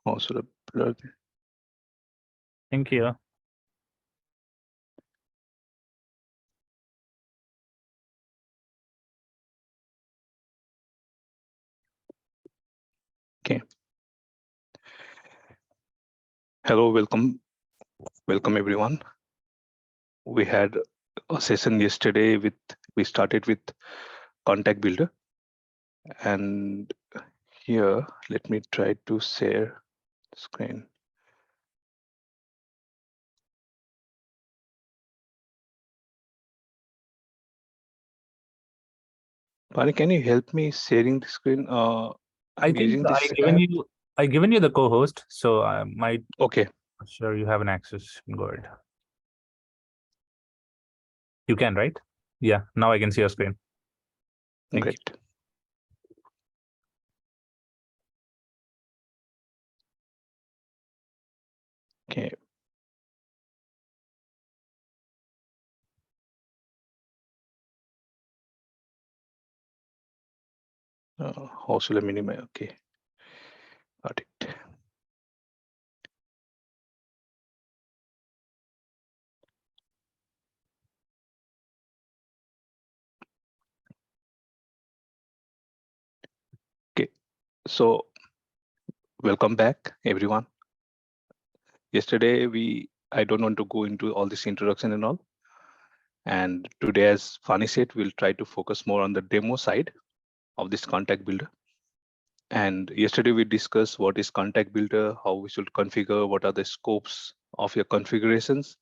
Also blur. Thank you. Okay. Hello, welcome everyone. We had a session yesterday we started with contact builder, and here let me try to share screen. Pani, can you help me sharing the screen? I I'm think using this app. I given you the co-host, so I might Okay, sure you have an access. Go ahead. You can, right? Yeah. Now I can see your screen. Thank you. great. Okay. Also let me minimize. Okay, got it. Okay, so welcome back, everyone. Yesterday I don't want to go into all this introduction and all. And today, as Fani said, we'll try to focus more on the demo side of this contact builder. And yesterday we discussed what is contact builder, how we should configure, what are the scopes of your configurations,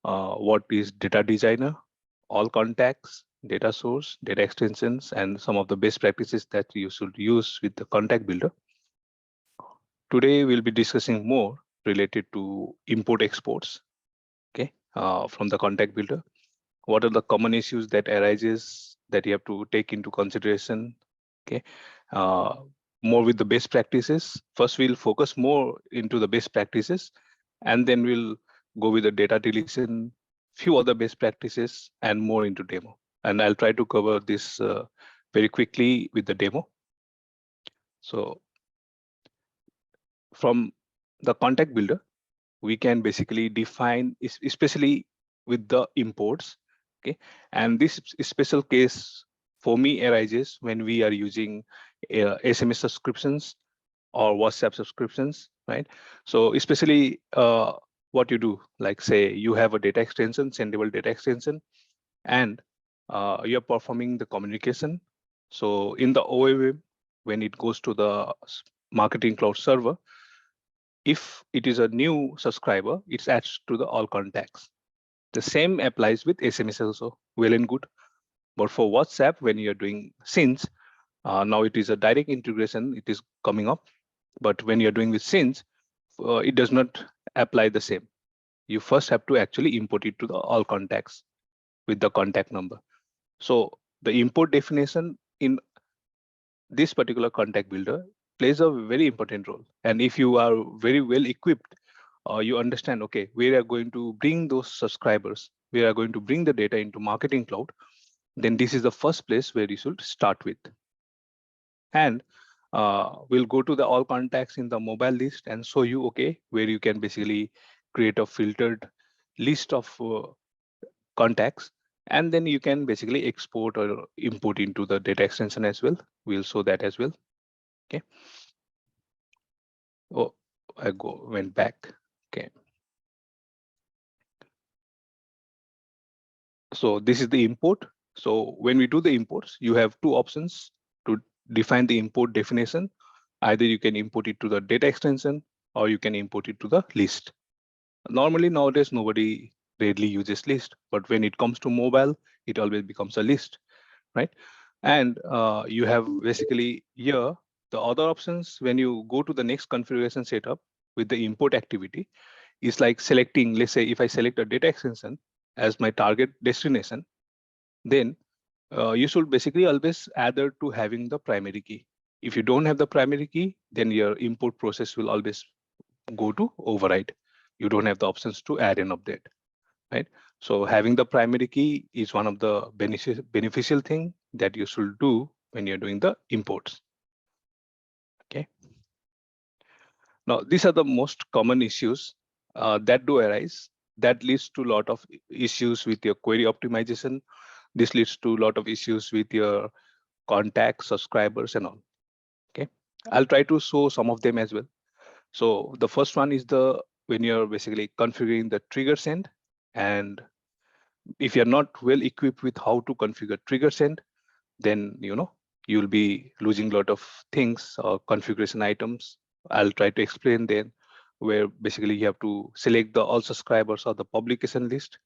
what is data designer, all contacts, data source, data extensions, and some of the best practices that you should use with the contact builder. Today we'll be discussing more related to import exports, okay, from the contact builder. What are the common issues that arises that you have to take into consideration? Okay, uh, more with the best practices. First, we'll focus more into the best practices, and then we'll go with the data deletion, few other best practices, and more into demo. And I'll try to cover this very quickly with the demo. So from the contact builder, we can basically define, especially with the imports, okay, and this special case for me arises when we are using SMS subscriptions or WhatsApp subscriptions, right? So especially what you do, like say you have a data extension, sendable data extension, and you're performing the communication. So in the OAM, when it goes to the marketing cloud server, if it is a new subscriber, it's attached to the all contacts. The same applies with SMS also, well and good. But for WhatsApp, when you're doing scenes, now it is a direct integration, it is coming up. But when you're doing with scenes, it does not apply the same. You first have to actually import it to the all contacts with the contact number. So the import definition in this particular contact builder plays a very important role. And if you are very well equipped, you understand, okay, we are going to bring those subscribers, we are going to bring the data into marketing cloud, then this is the first place where you should start with. And we'll go to the all contacts in the mobile list and show you, okay, where you can basically create a filtered list of contacts, and then you can basically export or import into the data extension as well. We'll show that as well. Okay. Oh, went back. Okay. So this is the import. So when we do the imports, you have two options to define the import definition. Either you can import it to the data extension or you can import it to the list. Normally nowadays, nobody rarely uses list, but when it comes to mobile, it always becomes a list, right? And you have basically here, the other options when you go to the next configuration setup with the import activity is like selecting, let's say if I select a data extension as my target destination, then you should basically always adhere to having the primary key. If you don't have the primary key, then your import process will always go to override. You don't have the options to add and update, right? So having the primary key is one of the beneficial thing that you should do when you're doing the imports. Okay. Now, these are the most common issues that do arise. That leads to a lot of issues with your query optimization. This leads to a lot of issues with your contacts, subscribers, and all. Okay, I'll try to show some of them as well. So the first one is the when you're basically configuring the trigger send, and if you're not well equipped with how to configure trigger send, then you'll be losing a lot of things or configuration items. I'll try to explain then, where basically you have to select the all subscribers or the publication list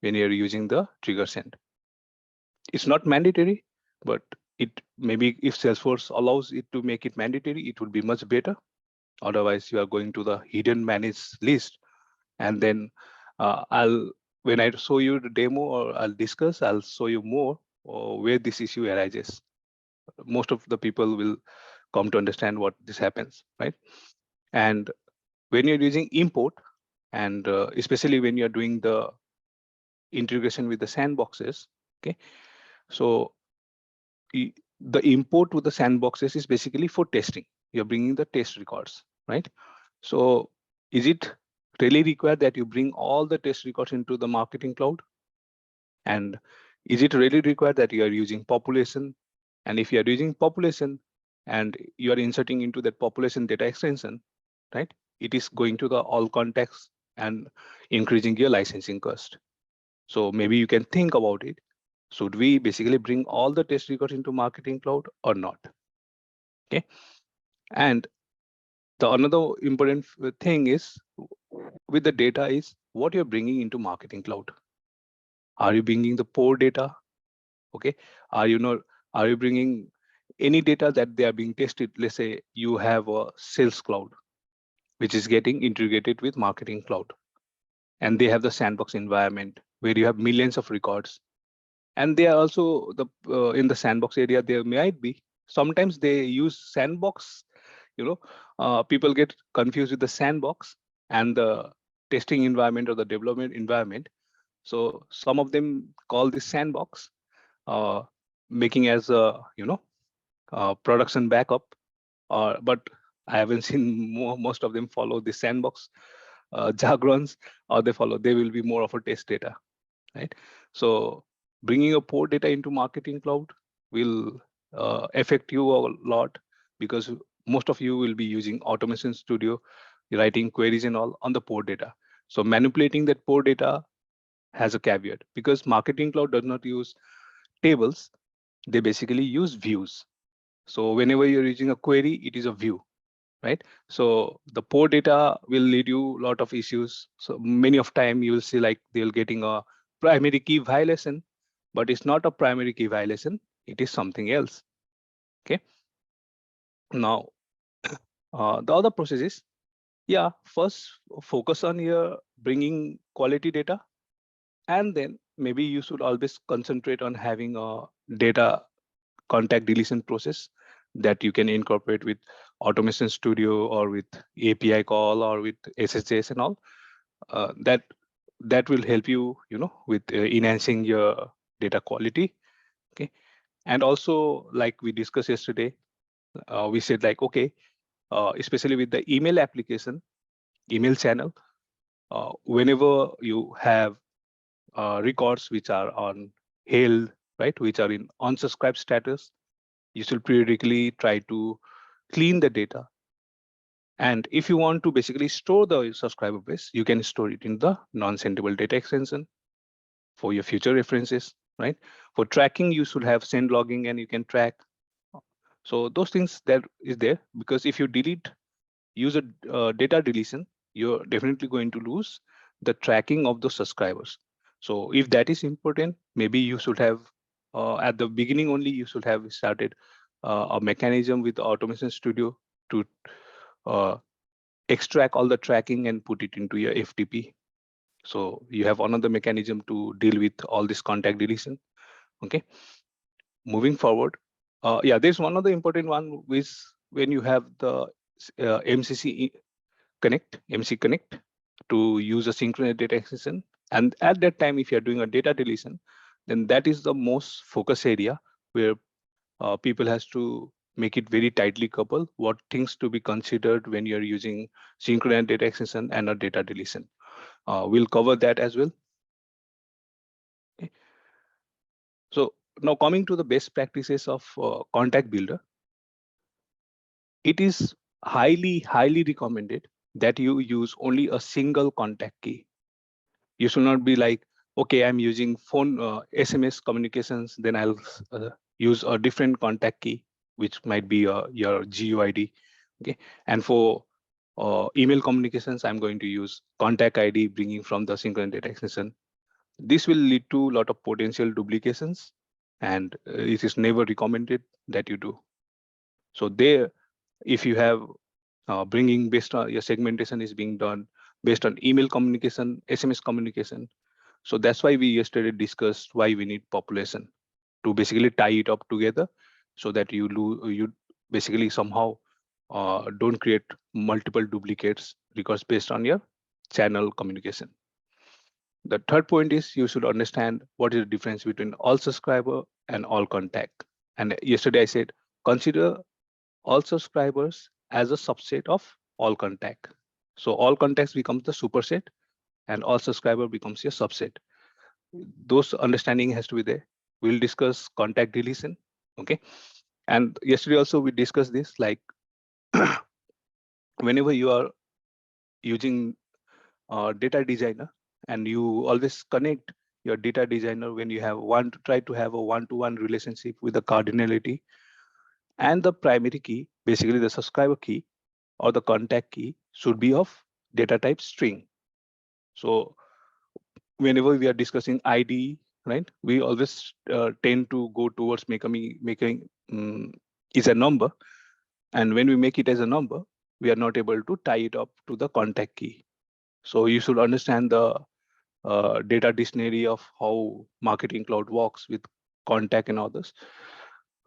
when you're using the trigger send. It's not mandatory, but it maybe if Salesforce allows it to make it mandatory, it would be much better. Otherwise, you are going to the hidden manage list, and then I'll when I show you the demo or I'll show you more where this issue arises. Most of the people will come to understand what this happens, right? And when you're using import, and especially when you're doing the integration with the sandboxes, okay, so the import to the sandboxes is basically for testing. You're bringing the test records, right? So is it really required that you bring all the test records into the marketing cloud? And is it really required that you are using population? And if you are using population and you are inserting into that population data extension, right, it is going to the all contacts and increasing your licensing cost. So maybe you can think about it. Should we basically bring all the test records into marketing cloud or not? Okay. And the another important thing is with the data is what you're bringing into marketing cloud. Are you bringing the poor data? Okay. Are you not? Are you bringing any data that they are being tested? Let's say you have a sales cloud, which is getting integrated with marketing cloud, and they have the sandbox environment where you have millions of records, and they are also in the sandbox area. There might be sometimes they use sandbox. People get confused with the sandbox and the testing environment or the development environment. So some of them call this sandbox, uh, making as a production backup. But I haven't seen most of them follow the sandbox jargons, or they will be more of a test data, right? So bringing a poor data into marketing cloud will affect you a lot, because most of you will be using automation studio, writing queries and all on the poor data. So manipulating that poor data has a caveat, because marketing cloud does not use tables. They basically use views. So whenever you're using a query, it is a view, right? So the poor data will lead you a lot of issues. So many of time you will see like they'll getting a primary key violation, but it's not a primary key violation. It is something else. Okay. Now, the other process is, yeah, first focus on your bringing quality data, and then maybe you should always concentrate on having a data contact deletion process that you can incorporate with automation studio or with API call or with SSJS and all. That will help you, with enhancing your data quality. Okay. And also, like we discussed yesterday, we said like, okay, especially with the email application, email channel, whenever you have records which are on held, right, which are in unsubscribed status, you should periodically try to clean the data. And if you want to basically store the subscriber base, you can store it in the non-sendable data extension for your future references, right? For tracking, you should have send logging and you can track. So those things that is there, because if you use a data deletion, you're definitely going to lose the tracking of the subscribers. So if that is important, maybe you should have at the beginning only, you should have started a mechanism with Automation Studio to uh, extract all the tracking and put it into your FTP. So you have another mechanism to deal with all this contact deletion. Okay. Moving forward, yeah, there's one other important one, which when you have the MCC Connect, MC Connect, to use a synchronous data extension. And at that time, if you're doing a data deletion, then that is the most focus area where people has to make it very tightly coupled, what things to be considered when you're using synchronous data extension and a data deletion. We'll cover that as well. Okay. So now coming to the best practices of contact builder, it is highly recommended that you use only a single contact key. You should not be like, okay, I'm using phone SMS communications, then I'll use a different contact key, which might be your GUID. Okay, and for email communications, I'm going to use contact ID bringing from the synchronous data extension. This will lead to a lot of potential duplications, and it is never recommended that you do. So there, if you have bringing based on your segmentation is being done based on email communication, SMS communication. So that's why we yesterday discussed why we need population to basically tie it up together so that you basically somehow don't create multiple duplicates because based on your channel communication. The third point is you should understand what is the difference between all subscriber and all contact. And yesterday I said, consider all subscribers as a subset of all contact. So all contacts becomes the superset and all subscriber becomes your subset. Those understanding has to be there. We'll discuss contact deletion. Okay. And yesterday also we discussed this, like whenever you are using data designer and you always connect your data designer when you have try to have a one-to-one relationship with the cardinality and the primary key, basically the subscriber key or the contact key should be of data type string. So whenever we are discussing ID, right, we always tend to go towards making is a number. And when we make it as a number, we are not able to tie it up to the contact key. So you should understand the data dictionary of how marketing cloud works with contact and others,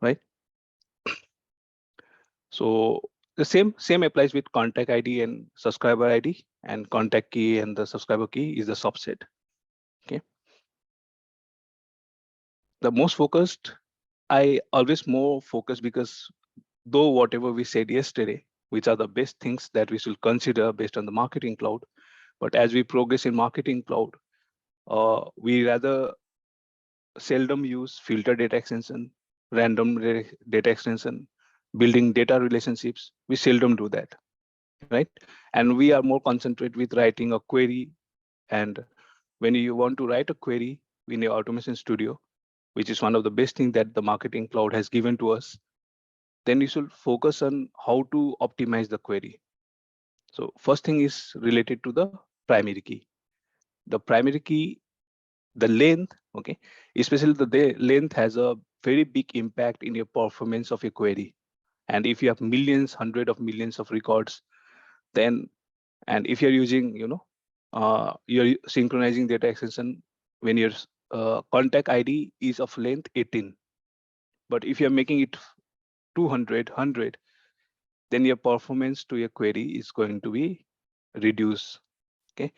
right? So the same applies with contact ID and subscriber ID, and contact key and the subscriber key is the subset. Okay. The most focused, I always more focus because though whatever we said yesterday, which are the best things that we should consider based on the marketing cloud, but as we progress in marketing cloud, we rather seldom use filter data extension, data extension, building data relationships. We seldom do that, right? And we are more concentrated with writing a query. And when you want to write a query in your automation studio, which is one of the best things that the marketing cloud has given to us, then you should focus on how to optimize the query. So first thing is related to the primary key. The primary key, the length, okay, especially the length has a very big impact in your performance of your query. And if you have millions, hundred of millions of records, then, and if you're using, you're synchronizing data extension when your contact ID is of length 18, but if you're making it 200, 100, then your performance to your query is going to be reduced, okay,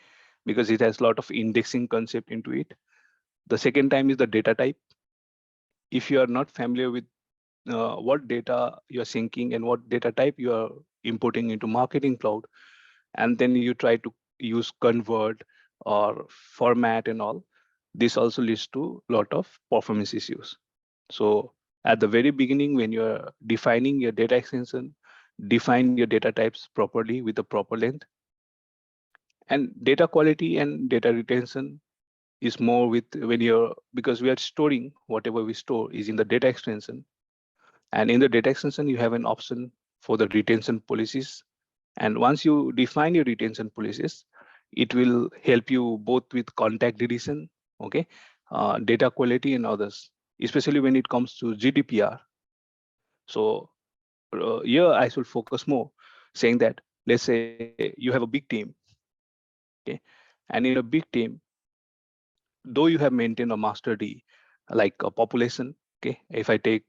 because it has a lot of indexing concept into it. The second time is the data type. If you are not familiar with what data you're syncing and what data type you are importing into marketing cloud, and then you try to use convert or format and all, this also leads to a lot of performance issues. So at the very beginning, when you're defining your data extension, define your data types properly with the proper length. And data quality and data retention is more with when you're, because we are storing whatever we store is in the data extension. And in the data extension, you have an option for the retention policies. And once you define your retention policies, it will help you both with contact deletion, okay, data quality and others, especially when it comes to GDPR. So here I should focus more, saying that let's say you have a big team, okay, and in a big team, though you have maintained a master D, like a population, okay, if I take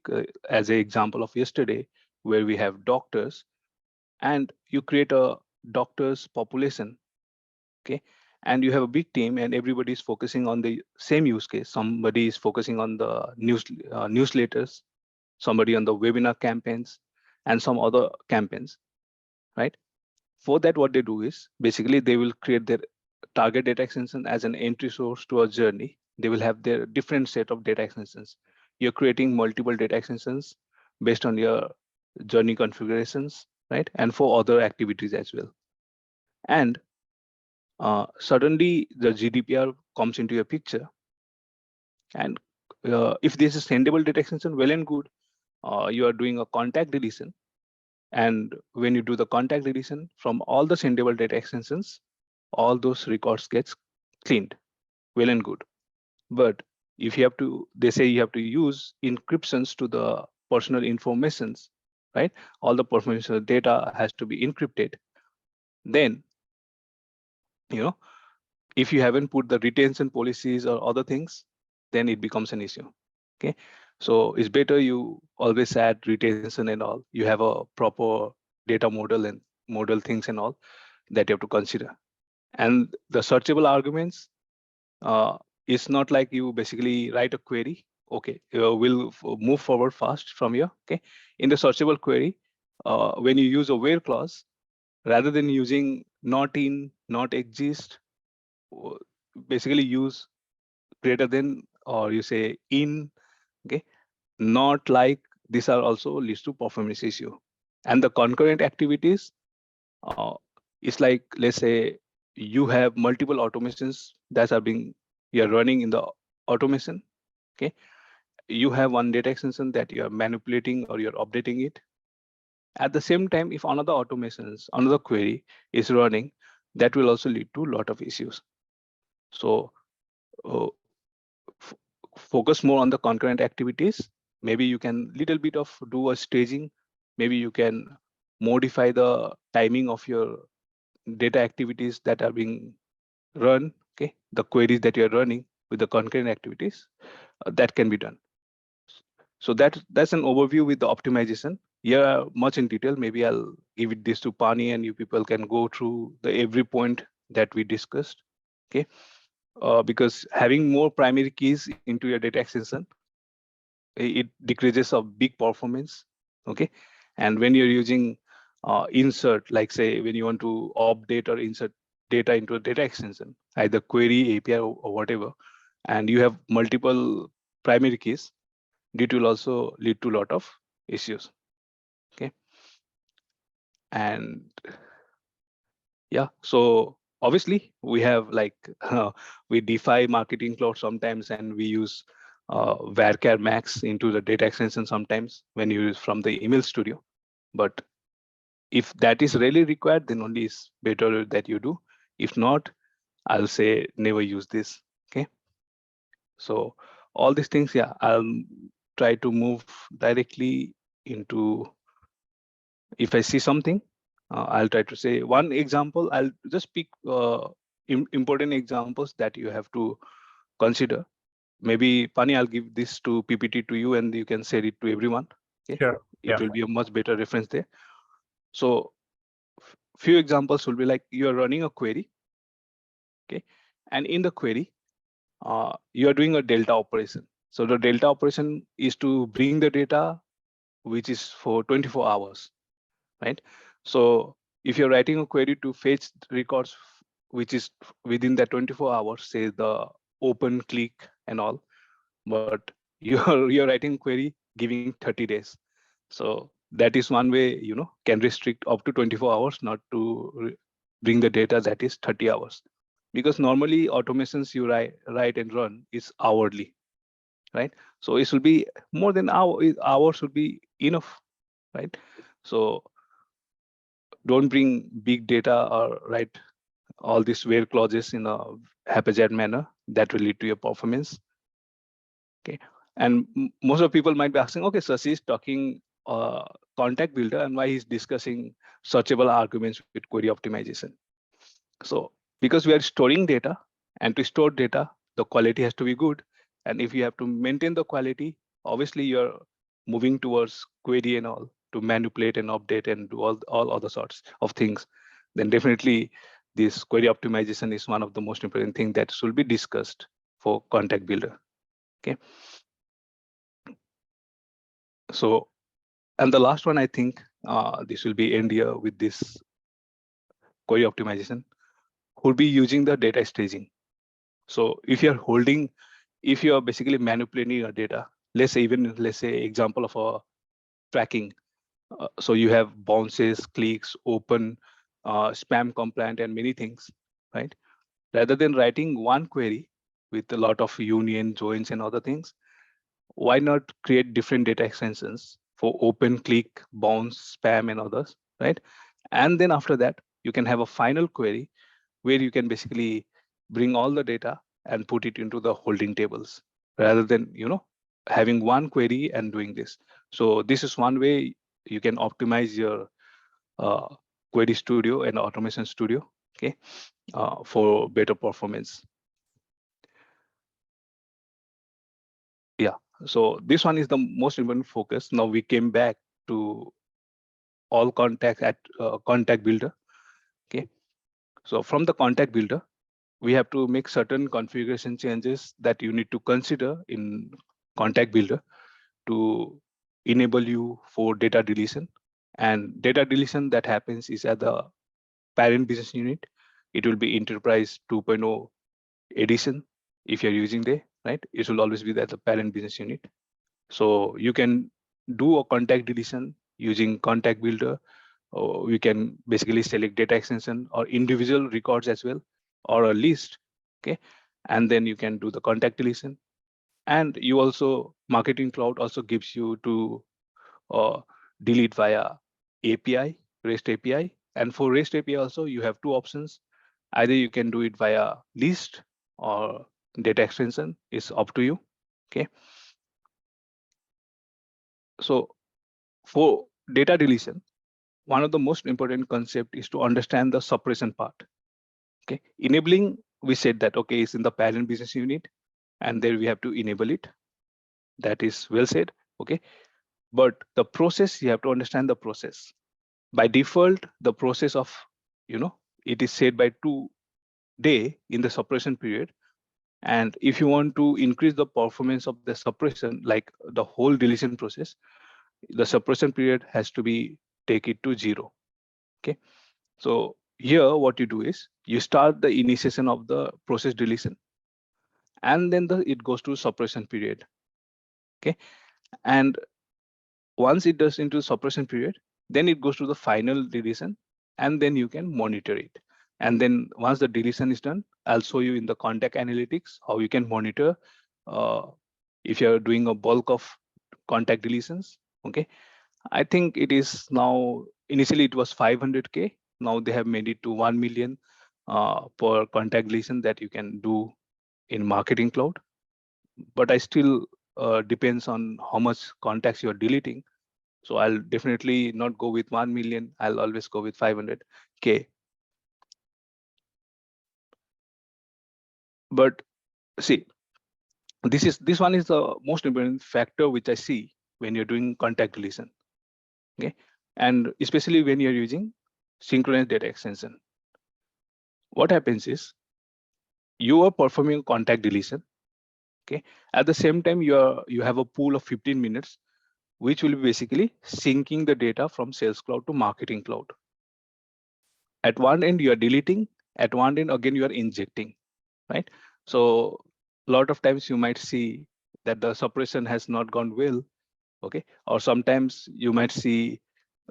as an example of yesterday, where we have doctors, and you create a doctors population, okay, and you have a big team and everybody is focusing on the same use case. Somebody is focusing on the newsletters, somebody on the webinar campaigns, and some other campaigns, right? For that, what they do is basically they will create their target data extension as an entry source to a journey. They will have their different set of data extensions. You're creating multiple data extensions based on your journey configurations, right? And for other activities as well. And suddenly the GDPR comes into your picture. And if this is sendable data extension, well and good. You are doing a contact deletion. And when you do the contact deletion from all the sendable data extensions, all those records gets cleaned, well and good. But if you have to, they say you have to use encryptions to the personal informations, right? All the personal data has to be encrypted. Then, you know, if you haven't put the retention policies or other things, then it becomes an issue. Okay, so it's better you always add retention and all. You have a proper data model and model things and all that you have to consider. And the searchable arguments, uh, it's not like you basically write a query. Okay, we'll move forward fast from here. Okay, in the searchable query, when you use a where clause, rather than using not in, not exist, basically use greater than, or you say in. Okay, not like, these are also leads to performance issue. And the concurrent activities, uh, it's like, let's say you have multiple automations that are being, you're running in the automation. Okay, you have one data extension that you're manipulating or you're updating it. At the same time, if another automations, another query is running, that will also lead to a lot of issues. So uh, f- focus more on the concurrent activities. Maybe you can little bit of do a staging. Maybe you can modify the timing of your data activities that are being run. Okay, the queries that you're running with the concurrent activities, that can be done. So that's an overview with the optimization. Yeah, much in detail. Maybe I'll give it this to Pani, and you people can go through the every point that we discussed. Okay, because having more primary keys into your data extension, it decreases of big performance. Okay, and when you're using insert, like say when you want to update or insert data into a data extension, either query, API, or whatever, and you have multiple primary keys, it will also lead to a lot of issues. Okay, and yeah, so obviously we have like we defy marketing cloud sometimes, and we use varchar max into the data extension sometimes when you use from the email studio. But if that is really required, then only is better that you do. If not, I'll say never use this. Okay, so all these things, yeah, I'll try to move directly into, if I see something, I'll try to say one example. I'll just pick important examples that you have to consider. Maybe Pani, I'll give this to PPT to you, and you can share it to everyone. Okay, Sure. it will be a much better reference there. So few examples will be like you are running a query. Okay, and in the query, you are doing a delta operation. So the delta operation is to bring the data, which is for 24 hours, right? So if you're writing a query to fetch records, which is within that 24 hours, say the open click and all, but you're writing query giving 30 days. So that is one way, can restrict up to 24 hours, not to bring the data that is 30 hours. Because normally automations you write and run is hourly, right? So it should be more than hours should be enough, right? So don't bring big data or write all these where clauses in a haphazard manner. That will lead to your performance. Okay, and most of people might be asking, okay, so he's talking contact builder, and why he's discussing searchable arguments with query optimization. So because we are storing data, and to store data, the quality has to be good. And if you have to maintain the quality, obviously you're moving towards query and all to manipulate and update and do all other sorts of things. Then definitely this query optimization is one of the most important things that should be discussed for contact builder. Okay. So, and the last one, I think This will be end here with this query optimization, who'll be using the data staging. So if you are basically manipulating your data, let's say example of a tracking. So you have bounces, clicks, open, spam compliant, and many things, right? Rather than writing one query with a lot of union, joins, and other things, why not create different data extensions for open, click, bounce, spam, and others, right? And then after that, you can have a final query where you can basically bring all the data and put it into the holding tables rather than having one query and doing this. So this is one way you can optimize your uh, query studio and automation studio, okay, for better performance. Yeah, so this one is the most important focus. Now we came back to all contacts at contact builder. Okay, so from the contact builder, we have to make certain configuration changes that you need to consider in contact builder to enable you for data deletion. And data deletion that happens is at the parent business unit. It will be enterprise 2.0 edition. If you're using there, right, it will always be at the parent business unit. So you can do a contact deletion using contact builder, or we can basically select data extension or individual records as well, or a list. Okay, and then you can do the contact deletion. And you also, marketing cloud also gives you to delete via API, REST API. And for REST API also, you have two options. Either you can do it via list or data extension, is up to you. Okay, so for data deletion, one of the most important concept is to understand the suppression part. Okay, enabling, we said that, okay, it's in the parent business unit, and there we have to enable it. That is well said. Okay, but the process, you have to understand the process. By default, the process of, it is set by 2 day in the suppression period. And if you want to increase the performance of the suppression, like the whole deletion process, the suppression period has to be take it to 0. Okay, so here what you do is you start the initiation of the process deletion, and then it goes to suppression period. Okay, and once it does into suppression period, then it goes to the final deletion, and then you can monitor it. And then once the deletion is done, I'll show you in the contact analytics how you can monitor uh, if you're doing a bulk of contact deletions. Okay, I think it is now, initially it was 500K. Now they have made it to 1 million per contact deletion that you can do in marketing cloud. But I still depends on how much contacts you're deleting. So I'll definitely not go with 1 million. I'll always go with 500K. But see, this one is the most important factor which I see when you're doing contact deletion. Okay, and especially when you're using synchronous data extension. What happens is you are performing contact deletion. Okay, at the same time you have a pool of 15 minutes, which will be basically syncing the data from Sales Cloud to Marketing Cloud. At one end you are deleting, at one end again you are injecting, right? So a lot of times you might see that the suppression has not gone well. Okay, or sometimes you might see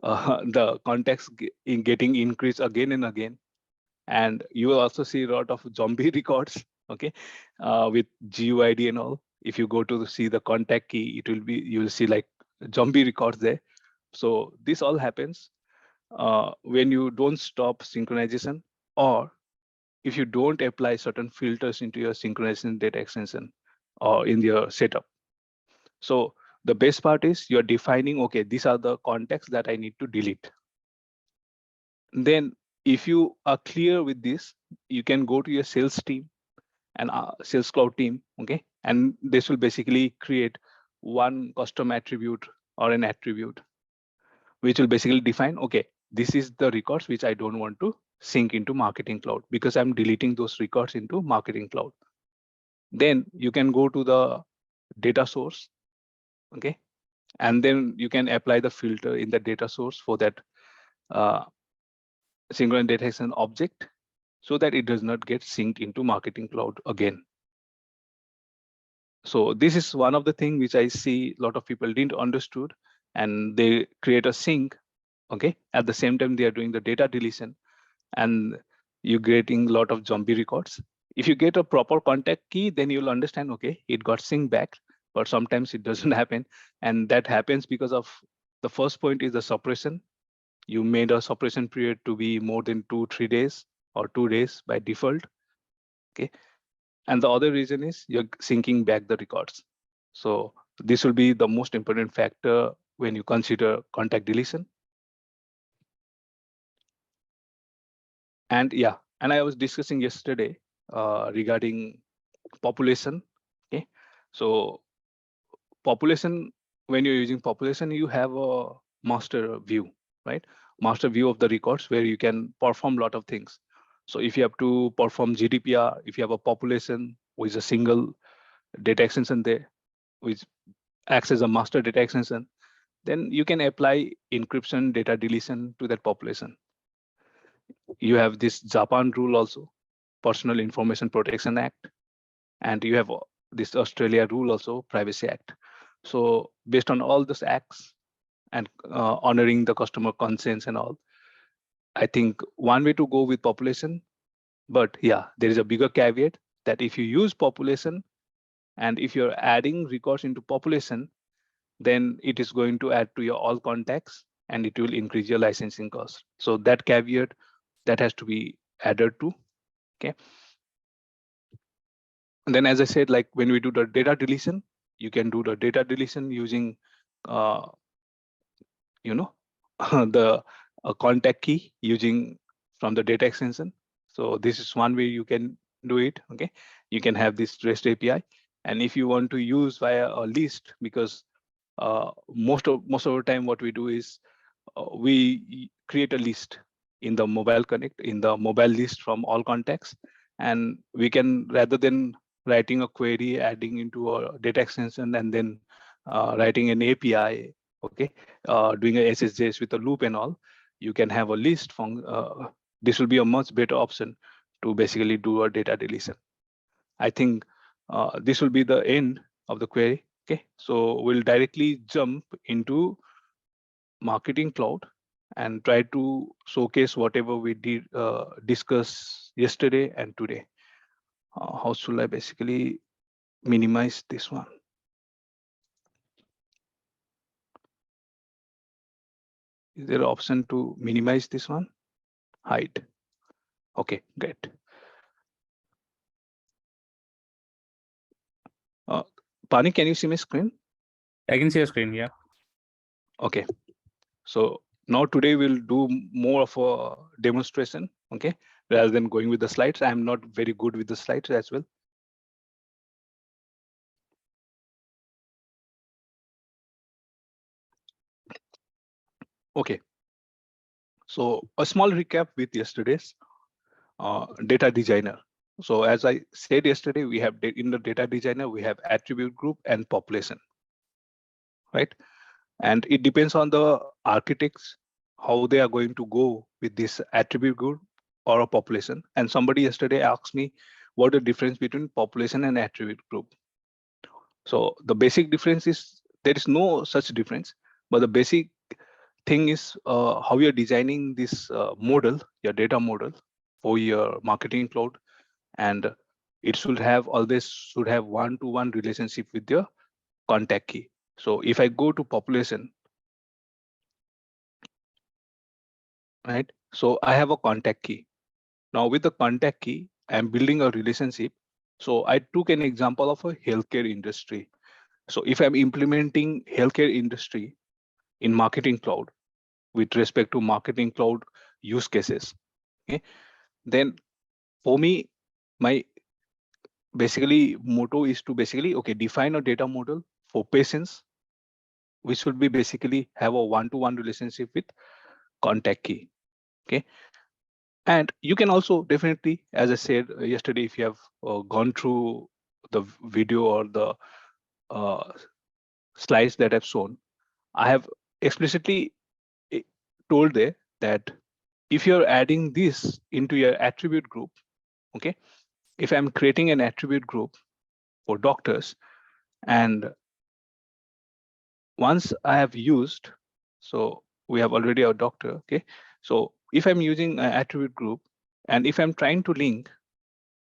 the context in getting increased again and again. And you will also see a lot of zombie records, okay, with GUID and all. If you go to see the contact key, it will be, you will see like zombie records there. So this all happens when you don't stop synchronization, or if you don't apply certain filters into your synchronization data extension or in your setup. So the best part is you're defining, okay, these are the contexts that I need to delete. Then if you are clear with this, you can go to your sales team and sales cloud team, okay? And this will basically create one custom attribute or an attribute, which will basically define, okay, this is the records which I don't want to sync into marketing cloud because I'm deleting those records into marketing cloud. Then you can go to the data source, okay? And then you can apply the filter in the data source for that uh, synchronous detection object so that it does not get synced into Marketing Cloud again. So this is one of the things which I see a lot of people didn't understood, and they create a sync. Okay, at the same time they are doing the data deletion, and you're getting a lot of zombie records. If you get a proper contact key, then you'll understand, okay, it got synced back, but sometimes it doesn't happen. And that happens because of the first point is the suppression. You made a suppression period to be more than 2-3 days or 2 days by default. Okay. And the other reason is you're syncing back the records. So this will be the most important factor when you consider contact deletion. And yeah, and I was discussing yesterday regarding population. Okay, so population, when you're using population, you have a master view, right? Master view of the records where you can perform a lot of things. So if you have to perform GDPR, if you have a population with a single data extension there, which acts as a master data extension, then you can apply encryption data deletion to that population. You have this Japan rule also, Personal Information Protection Act, and you have this Australia rule also, Privacy Act. So based on all these acts and honoring the customer consents and all, I think one way to go with population. But yeah, there is a bigger caveat that if you use population and if you're adding records into population, then it is going to add to your all contacts and it will increase your licensing cost. So that caveat that has to be added to. Okay. And then, as I said, like when we do the data deletion, you can do the data deletion using, you know, the contact key using from the data extension. So this is one way you can do it. Okay, you can have this REST API, and if you want to use via a list, because most of the time what we do is we create a list in the mobile connect in the mobile list from all contacts, and we can, rather than writing a query adding into a data extension and then writing an API, okay, doing a SSJS with a loop and all, you can have a list from this will be a much better option to basically do a data deletion. I think this will be the end of the query. Okay, so we'll directly jump into Marketing Cloud and try to showcase whatever we did discuss yesterday and today. How should I basically minimize this one? Is there an option to minimize this one? Hide. Okay, great. Pani, can you see my screen? I can see your screen. Yeah. Okay. So now today we'll do more of a demonstration, okay, rather than going with the slides. I'm not very good with the slides as well. Okay. So a small recap with yesterday's data designer. So as I said yesterday, we have in the data designer, we have attribute group and population, right? And it depends on the architects, how they are going to go with this attribute group or a population. And somebody yesterday asked me what the difference between population and attribute group. So the basic difference is there is no such difference, but the basic thing is how you're designing this model, your data model for your Marketing Cloud, and it should have always should have one-to-one relationship with your contact key. So if I go to population, right? So I have a contact key. Now with the contact key, I'm building a relationship. So I took an example of a healthcare industry. So if I'm implementing healthcare industry in Marketing Cloud with respect to Marketing Cloud use cases, okay, then for me, my basically motto is to basically, okay, define a data model for patients, which would be basically have a one-to-one relationship with contact key. Okay. And you can also definitely, as I said yesterday, if you have gone through the video or the uh, slides that I've shown, I have explicitly eh, told there that if you're adding this into your attribute group, okay, if I'm creating an attribute group for doctors, and once I have used, so we have already our doctor, okay. So if I'm using an attribute group, and if I'm trying to link,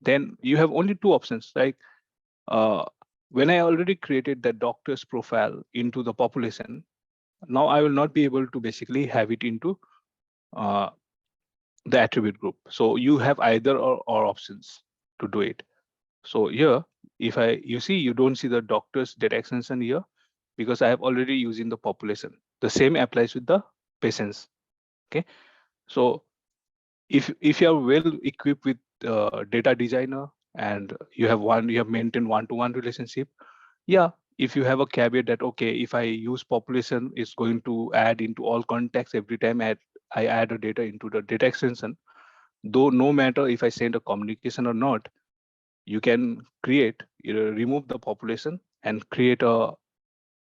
then you have only two options. Like uh, when I already created the doctor's profile into the population, now I will not be able to basically have it into uh, the attribute group. So you have either or options to do it. So here, if you see, you don't see the doctor's data extension here because I have already using the population. The same applies with the patients. Okay. So if you are well equipped with data designer, and you have maintained one-to-one relationship, yeah, if you have a caveat that, okay, if I use population, it's going to add into all contexts every time I add a data into the data extension, though no matter if I send a communication or not, you can remove the population and create a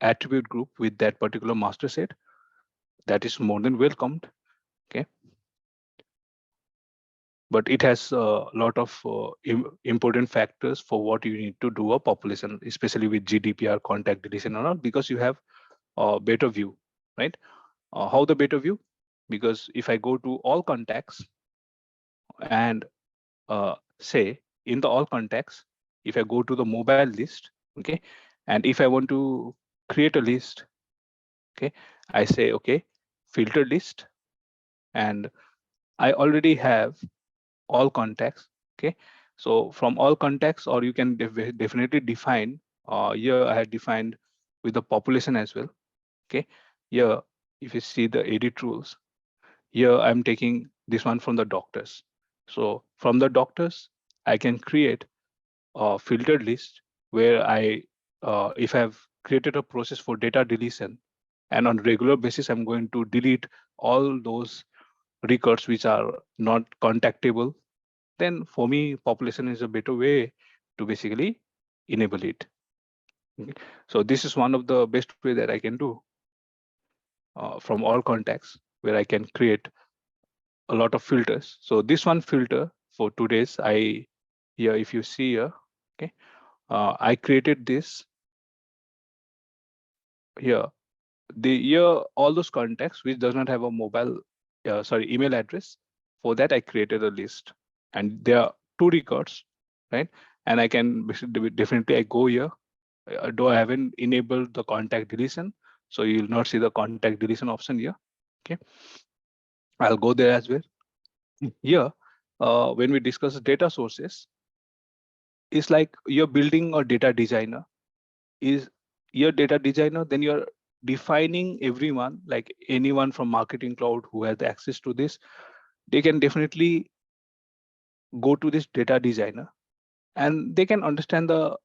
attribute group with that particular master set. That is more than welcomed. Okay. But it has a lot of important factors for what you need to do a population, especially with GDPR contact deletion or not, because you have a better view, right? How the better view? Because if I go to all contacts and say in the all contacts, if I go to the mobile list, okay, and if I want to create a list, okay, I say, okay, filter list, and I already have all contacts, okay. So from all contacts, or you can definitely define, here I had defined with the population as well, okay. Here, if you see the edit rules, here I'm taking this one from the doctors. So from the doctors, I can create a filtered list where if I've created a process for data deletion, and on regular basis, I'm going to delete all those records which are not contactable, then for me, population is a better way to basically enable it. Okay. So this is one of the best way that I can do from all contacts, where I can create a lot of filters. So this one filter for today's, here, if you see here, okay, I created this here. Here, all those contacts which does not have a email address. For that, I created a list, and there are two records, right? And I can definitely I go here. Though I haven't enabled the contact deletion, so you'll not see the contact deletion option here. Okay, I'll go there as well. Here, when we discuss data sources, it's like you're building a data designer. Is your data designer, then you're defining everyone, like anyone from marketing cloud who has access to this, they can definitely go to this data designer, and they can understand the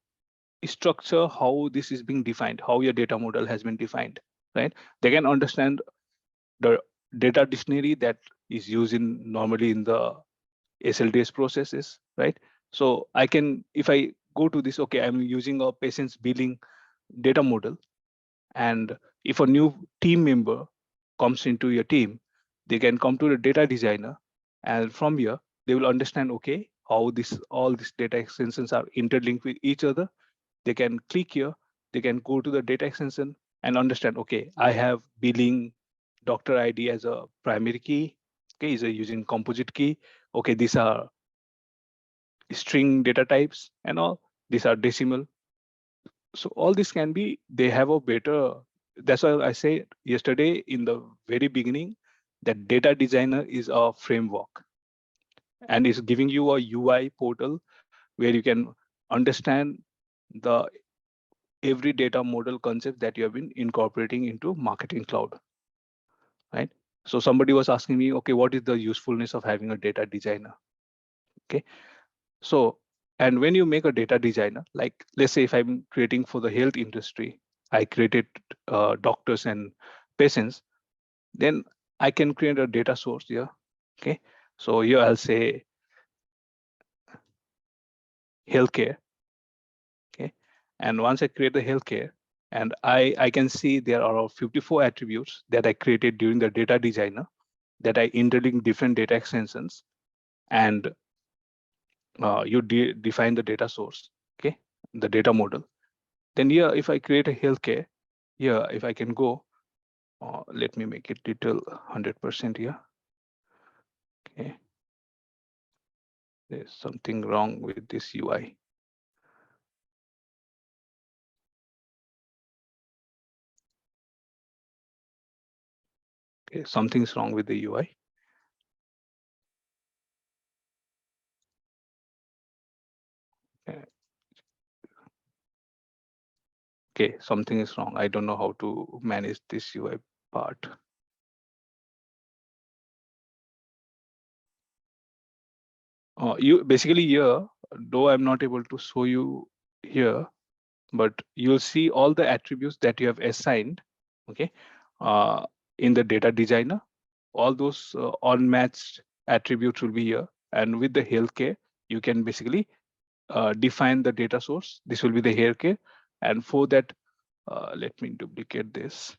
structure, how this is being defined, how your data model has been defined, right? They can understand the data dictionary that is used in normally in the SLDS processes, right? So I can, if I go to this, okay, I'm using a patient's billing data model, and if a new team member comes into your team, they can come to the data designer, and from here they will understand, okay, how this all these data extensions are interlinked with each other. They can click here, they can go to the data extension and understand, okay, I have billing doctor ID as a primary key, okay, is a using composite key, okay, these are string data types and all, these are decimal. So all this can be, they have a better, that's why I say yesterday in the very beginning that data designer is a framework, and is giving you a UI portal where you can understand the every data model concept that you have been incorporating into marketing cloud, right? So somebody was asking me, okay, what is the usefulness of having a data designer? Okay, so, and when you make a data designer, like let's say if I'm creating for the health industry, I created doctors and patients, then I can create a data source here. Okay, so here I'll say healthcare. Okay, and once I create the healthcare, And I can see there are 54 attributes that I created during the data designer that I interlink different data extensions, and you define the data source, okay, the data model. Then here, if I create a healthcare, here, if I can go, let me make it detail 100% here. Okay, there's something wrong with this UI. Okay, something's wrong with the UI. Okay, something is wrong. I don't know how to manage this UI part. You basically here, though I'm not able to show you here, but you'll see all the attributes that you have assigned, okay, uh, in the data designer. All those unmatched attributes will be here. And with the healthcare, you can basically define the data source. This will be the healthcare. And for that, let me duplicate this.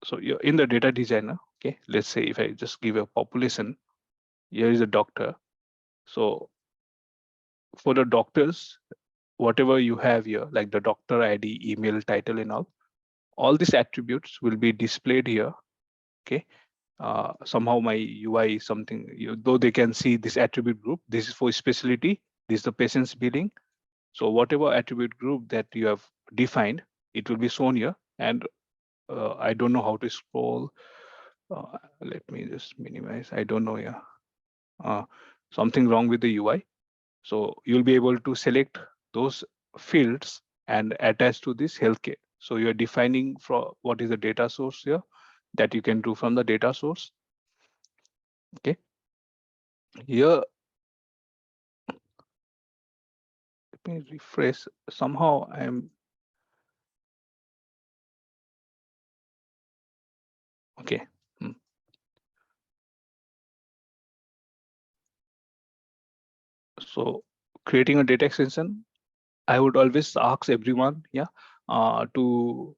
So you're in the data designer, okay, let's say if I just give a population, here is a doctor. So for the doctors, whatever you have here, like the doctor ID, email, title, and all these attributes will be displayed here, okay. Somehow my UI is something, though they can see this attribute group, this is for specialty, this is the patient's billing. So whatever attribute group that you have defined, it will be shown here. And I don't know how to scroll. Let me just minimize. I don't know. Yeah, something wrong with the UI. So you'll be able to select those fields and attach to this healthcare. So you're defining for what is the data source here that you can do from the data source. Okay. Here, let me refresh. Somehow I'm okay. Hmm. So creating a data extension, I would always ask everyone, yeah, to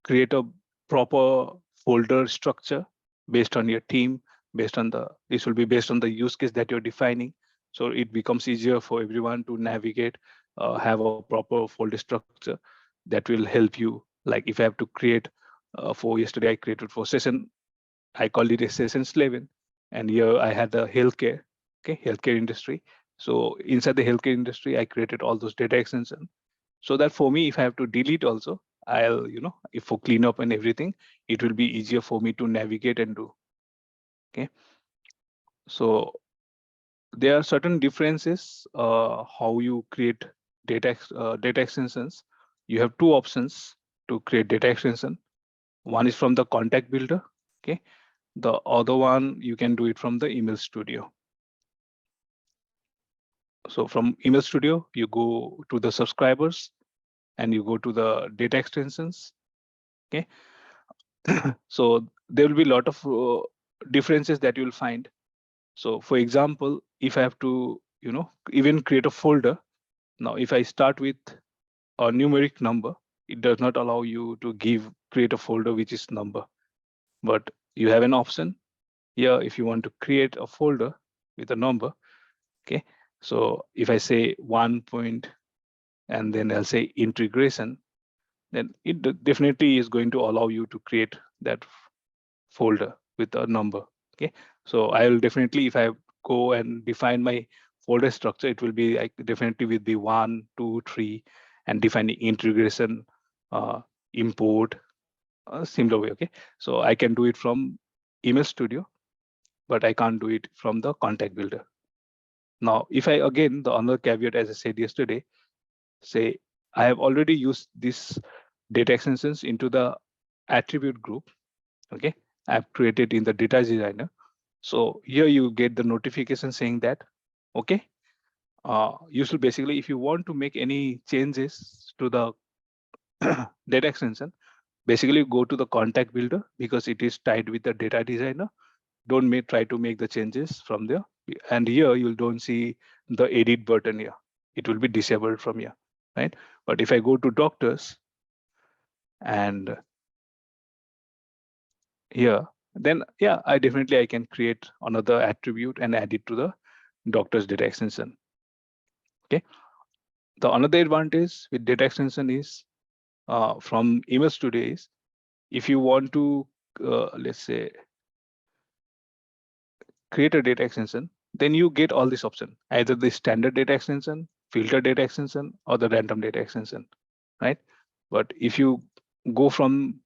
create a proper folder structure based on your team, based on this will be based on the use case that you're defining. So it becomes easier for everyone to navigate, have a proper folder structure that will help you. Like if I have to create for yesterday, I created for session, I called it a session 11. And here I had the healthcare, okay, healthcare industry. So inside the healthcare industry, I created all those data extensions so that for me, if I have to delete also, I'll, if for cleanup and everything, it will be easier for me to navigate and do. Okay. So there are certain differences how you create data extensions. You have two options to create data extension. One is from the contact builder. Okay. The other one, you can do it from the email studio. So from email studio, you go to the subscribers and you go to the data extensions. Okay. So there will be a lot of differences that you'll find. So for example, if I have to, even create a folder. Now, if I start with a numeric number, it does not allow you to create a folder which is number. But you have an option here if you want to create a folder with a number. Okay. So if I say 1 point and then I'll say integration, then it definitely is going to allow you to create that folder with a number. Okay. So I will definitely, if I go and define my folder structure, it will be like definitely with the 1, 2, 3, and defining integration, import, similar way. Okay. So I can do it from email studio, but I can't do it from the contact builder. Now, if I again, the other caveat, as I said yesterday, say I have already used this data extensions into the attribute group. Okay. I've created in the data designer. So here you get the notification saying that, okay, you should basically, if you want to make any changes to the data extension, basically go to the contact builder because it is tied with the data designer. don't try to make the changes from there. And here you don't see the edit button here. It will be disabled from here, right? But if I go to doctors and here, then yeah, I can create another attribute and add it to the doctor's data extension. Okay. The another advantage with data extension is from email studio is if you want to let's say create a data extension, then you get all this option, either the standard data extension, filter data extension, or the random data extension, right? But if you go from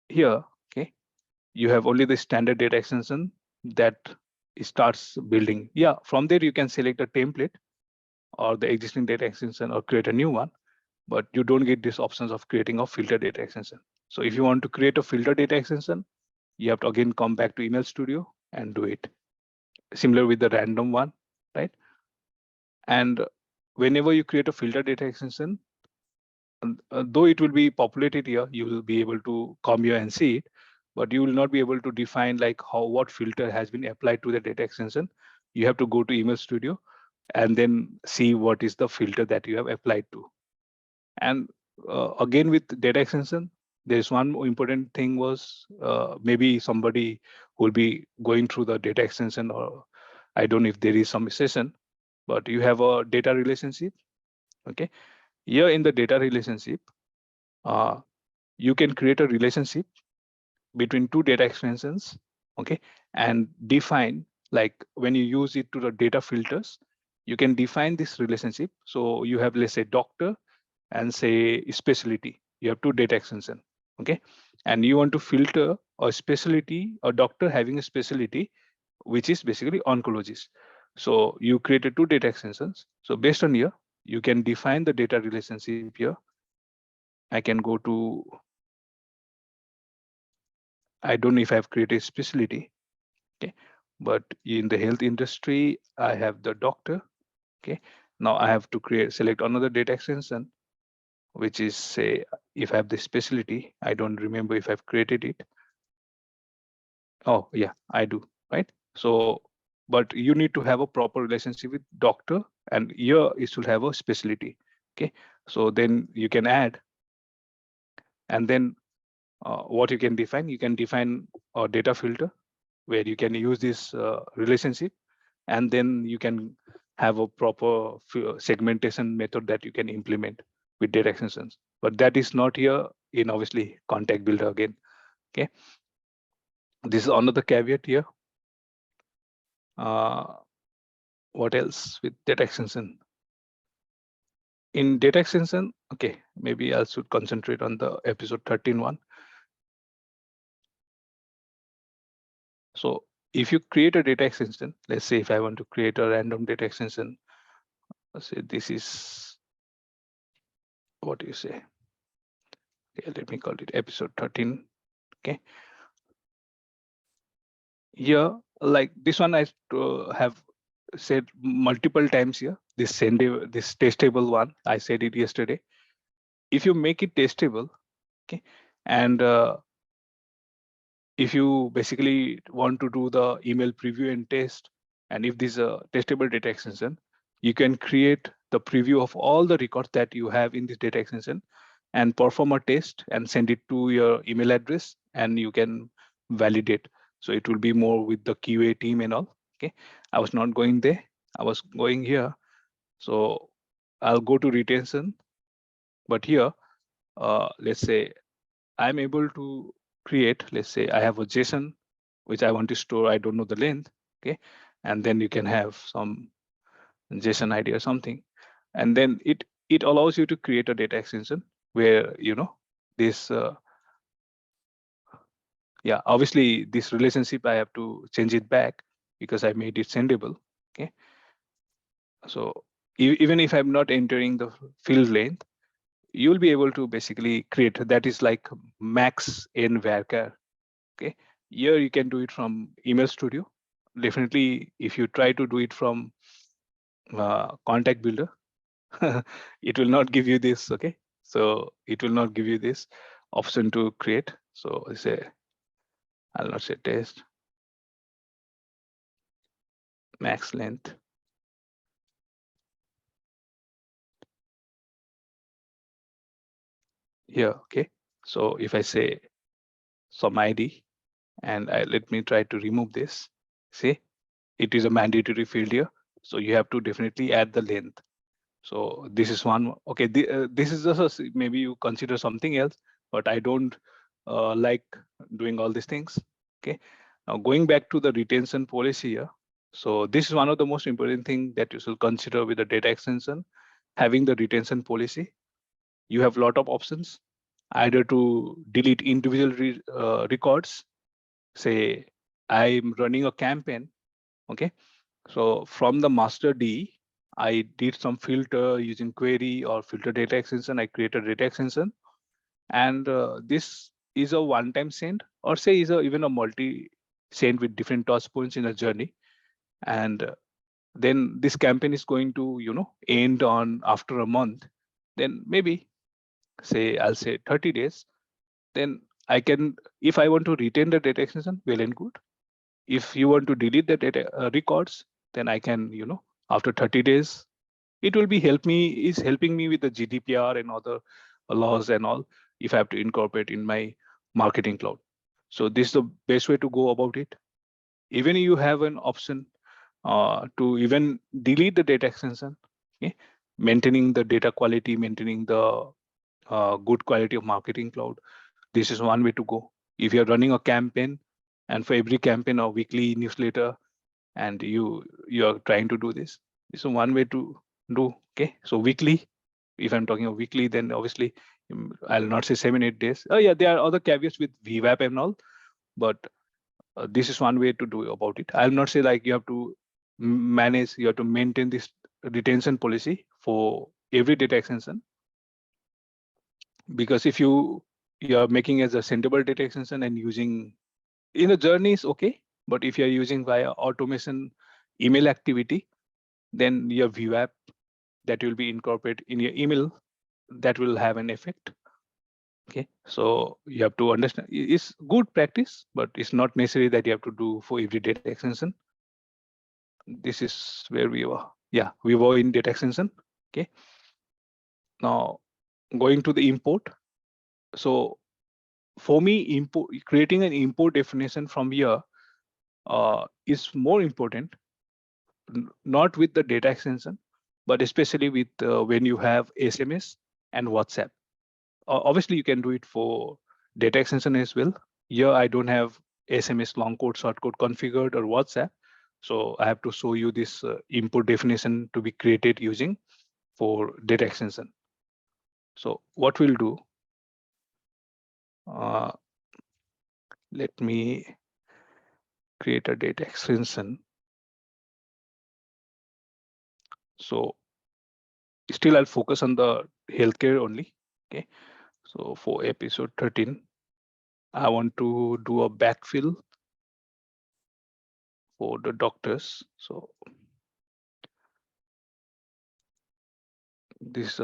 here, okay, you have only the standard data extension that starts building. Yeah, from there you can select a template or the existing data extension or create a new one, but you don't get these options of creating a filter data extension. So if you want to create a filter data extension, you have to again come back to Email Studio and do it. Similar with the random one, right? And whenever you create a filter data extension, though it will be populated here, you will be able to come here and see it, but you will not be able to define like how what filter has been applied to the data extension. You have to go to Email Studio and then see what is the filter that you have applied to. And again, with data extension, there's one more important thing was maybe somebody will be going through the data extension, or I don't know if there is some session, but you have a data relationship. Okay. Here in the data relationship, uh, you can create a relationship between two data extensions. Okay. And define, like when you use it to the data filters, you can define this relationship. So you have, let's say, doctor and say specialty. You have two data extension, okay? And you want to filter a specialty, a doctor having a specialty, which is basically oncologist. So you created two data extensions. So based on here, you can define the data relationship here. I can go to, I don't know if I've created specialty, okay? But in the health industry, I have the doctor, okay? Now I have to select another data extension, which is say, if I have the specialty, I don't remember if I've created it. Oh yeah, I do, right? So, but you need to have a proper relationship with doctor, and here it should have a specialty. Okay, so then you can add, and then what you can define a data filter where you can use this relationship, and then you can have a proper segmentation method that you can implement with data extensions. But that is not here in obviously contact builder again. Okay, this is another caveat here. What else with data extension? In data extension, okay, maybe I should concentrate on the episode 13 one. So if you create a data extension, let's say if I want to create a random data extension, let's say this is, what do you say? Okay, let me call it episode 13. Okay. Here, like this one, I have said multiple times here, this this testable one, I said it yesterday. If you make it testable, okay, and if you basically want to do the email preview and test, and if this is a testable data extension, you can create the preview of all the records that you have in this data extension and perform a test and send it to your email address, and you can validate. So it will be more with the QA team and all. Okay, I was not going there, I was going here. So I'll go to retention, but here, let's say I'm able to create, let's say I have a JSON, which I want to store, I don't know the length, okay? And then you can have some JSON ID or something. And then it allows you to create a data extension where, you know, this, yeah, obviously this relationship, I have to change it back because I made it sendable, okay? So even if I'm not entering the field length, you'll be able to basically create, that is like max in varchar. Okay, here you can do it from Email Studio. Definitely, if you try to do it from Contact Builder, it will not give you this. Okay, so it will not give you this option to create. So I say I'll not say test, max length. Here, okay. So if I say some ID and let me try to remove this, see, it is a mandatory field here. So you have to definitely add the length. So this is one. Okay, this is just maybe you consider something else, but I don't like doing all these things. Okay, now going back to the retention policy here. So this is one of the most important thing that you should consider with the data extension, having the retention policy. You have a lot of options, either to delete individual records. Say I'm running a campaign. Okay, so from the master D, I did some filter using query or filter data extension. I created data extension, and this is a one-time send, or say is even a multi-send with different touch points in a journey. And then this campaign is going to, end on after a month. Then maybe say I'll say 30 days. Then I can, if I want to retain the data extension, well and good. If you want to delete the data records, then I can, after 30 days, it will be helping me with the GDPR and other laws and all, if I have to incorporate in my marketing cloud. So this is the best way to go about it. Even you have an option to even delete the data extension, okay? Maintaining the data quality, maintaining the good quality of marketing cloud. This is one way to go. If you're running a campaign, and for every campaign or weekly newsletter, and you're trying to do this, this is one way to do. Okay, so weekly, if I'm talking of weekly, then obviously I'll not say 7-8 days. Oh yeah, there are other caveats with VWAP and all, but this is one way to do about it. I'll not say like you have to manage, you have to maintain this retention policy for every data extension, because if you are making as a sendable data extension and using in a journey is okay, but if you're using via automation email activity, then your VWAP that will be incorporated in your email, that will have an effect. Okay, so you have to understand it's good practice, but it's not necessary that you have to do for every data extension. This is where we were. Yeah, we were in data extension. Okay, now going to the import. So for me, import creating an import definition from here is more important, not with the data extension, but especially with when you have SMS and WhatsApp. Obviously, you can do it for data extension as well. Here, I don't have SMS long code, short code configured or WhatsApp. So I have to show you this input definition to be created using for data extension. So what we'll do, uh, let me create a data extension. So still I'll focus on the healthcare only. Okay. So for episode 13, I want to do a backfill for the doctors. So this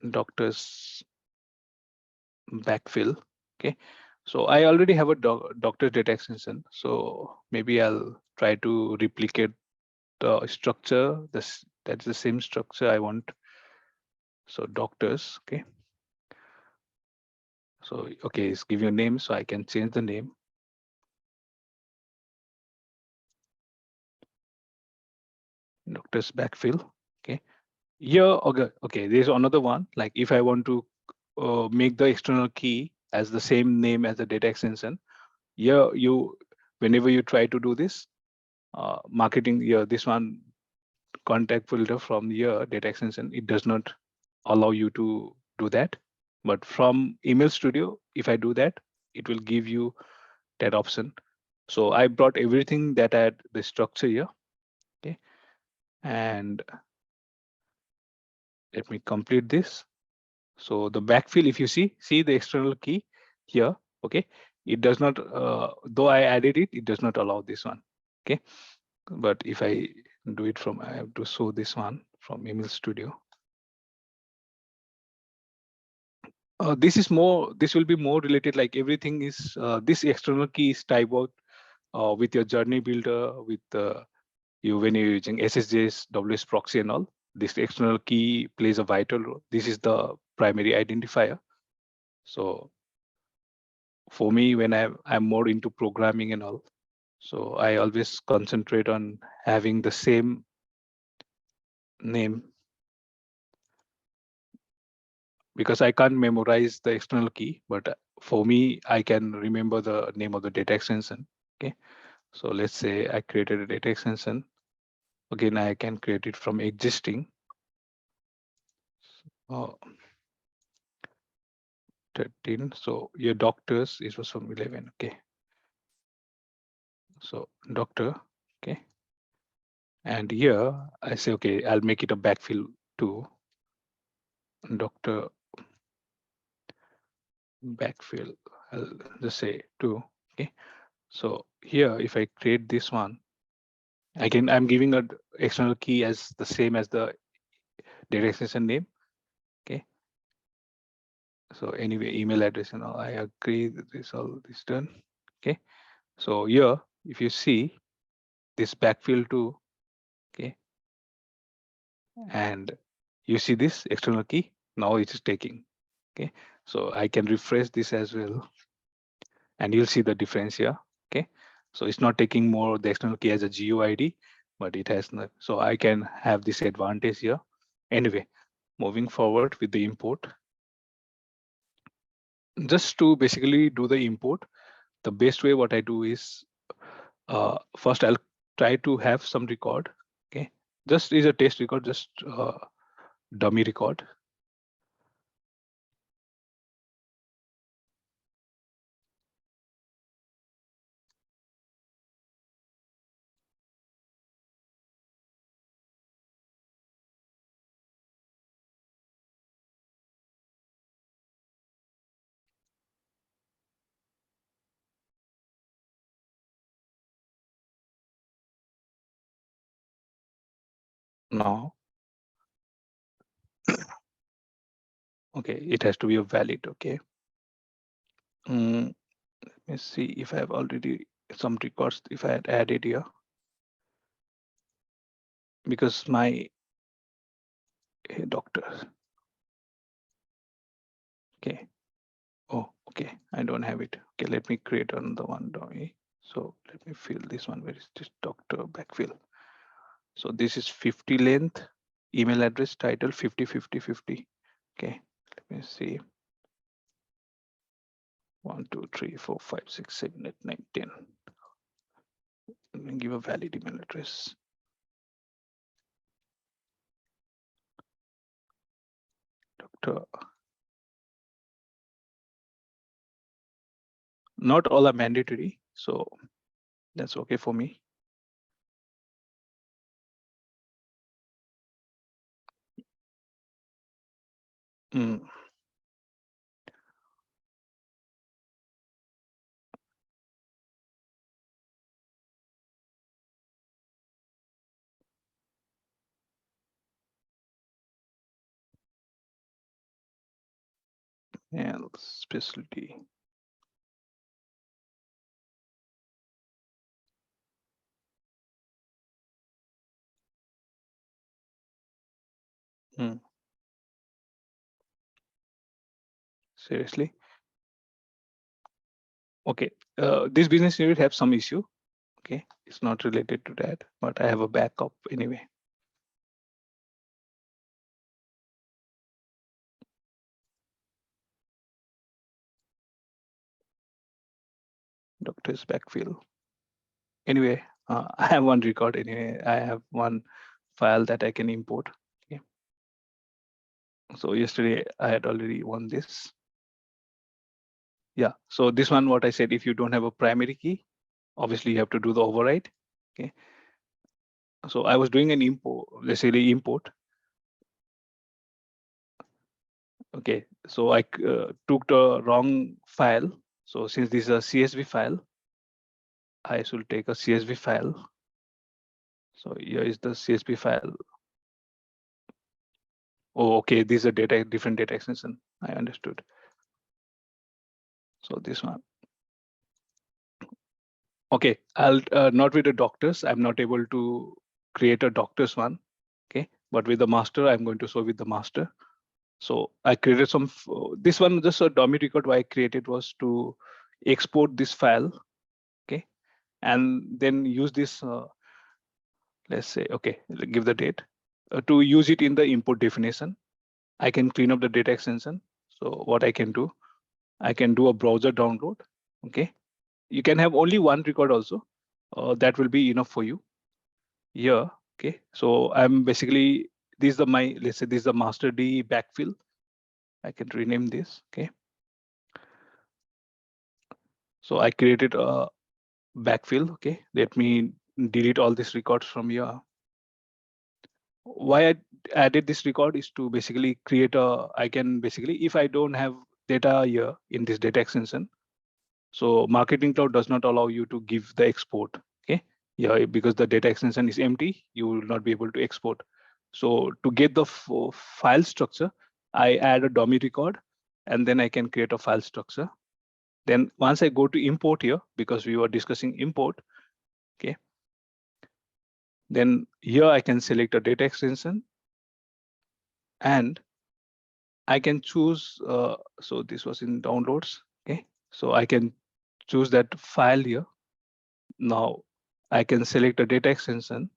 doctors backfill. Okay. So I already have a doctor data extension. So maybe I'll try to replicate the structure. That's the same structure I want. So doctors. Okay. So okay, it's give you a name, so I can change the name. Doctors backfill. Okay. Here, okay. There's another one. Like if I want to make the external key as the same name as the data extension, here whenever you try to do this, marketing here, this one contact filter from your data extension, it does not allow you to do that. But from Email Studio, if I do that, it will give you that option. So I brought everything that had the structure here. Okay. And let me complete this. So the backfill, if you see the external key here, okay, it does not, though I added it, it does not allow this one. Okay. But if I do it from, I have to show this one from Email Studio. This will be more related, like everything is, this external key is type out with your journey builder, with you when you're using SSJs, WS proxy and all. This external key plays a vital role. This is the primary identifier. So for me, when I'm more into programming and all, so I always concentrate on having the same name, because I can't memorize the external key, but for me, I can remember the name of the data extension. Okay, so let's say I created a data extension. Again, I can create it from existing. Uh, 13. So your doctors, it was from 11. Okay. So doctor. Okay. And here I say, okay, I'll make it a backfill to doctor backfill. I'll just say 2. Okay. So here, if I create this one, I'm giving a external key as the same as the data extension name. Okay. So anyway, email address and all, I agree that this all is done. Okay. So here, if you see this backfill to, okay, and you see this external key, now it is taking. Okay. So I can refresh this as well, and you'll see the difference here. Okay. So it's not taking more the external key as a GUID, but it has no, so I can have this advantage here. Anyway, moving forward with the import, just to basically do the import, the best way what I do is, first I'll try to have some record. Okay, just is a test record, just dummy record. Now, okay, it has to be a valid. Okay. Let me see if I have already some records, if I had added here, because my doctor. Okay. Oh, okay. I don't have it. Okay, let me create another one. Dummy. So let me fill this one. Where is this doctor backfill? So this is 50 length, email address, title 50, 50, 50. Okay, let me see. 1, 2, 3, 4, 5, 6, 7, 8, 9, 10. Let me give a valid email address. Doctor. Not all are mandatory, so that's okay for me. Mm. And specialty. Mm. Seriously. Okay, this business unit have some issue. Okay, it's not related to that, but I have a backup anyway. Doctor's backfill. Anyway, I have one record anyway. I have one file that I can import. Okay. So yesterday I had already won this. Yeah, so this one, what I said, if you don't have a primary key, obviously you have to do the override. Okay. So I was doing an import, let's say the import. Okay, so I took the wrong file. So since this is a CSV file, I should take a CSV file. So here is the CSV file. Oh, okay, this is a different data extension. I understood. So this one. Okay, I'll not with the doctors. I'm not able to create a doctors one. Okay, but with the master, I'm going to show with the master. So I created some. This one just a dummy record. Why I created was to export this file. Okay, and then use this. Let's say okay, give the date to use it in the import definition. I can clean up the data extension. So what I can do, I can do a browser download. Okay, you can have only one record also. That will be enough for you. Here, okay. So I'm basically this is the my let's say this is the master D backfill. I can rename this. Okay. So I created a backfill. Okay. Let me delete all these records from here. Why I added this record is to basically create a. I can basically if I don't have data here in this data extension, so Marketing Cloud does not allow you to give the export. Okay. Yeah, because the data extension is empty, you will not be able to export. So to get the file structure, I add a dummy record and then I can create a file structure. Then once I go to import here, because we were discussing import, okay. Then here I can select a data extension and I can choose, so this was in downloads, okay. So I can choose that file here. Now I can select a data extension,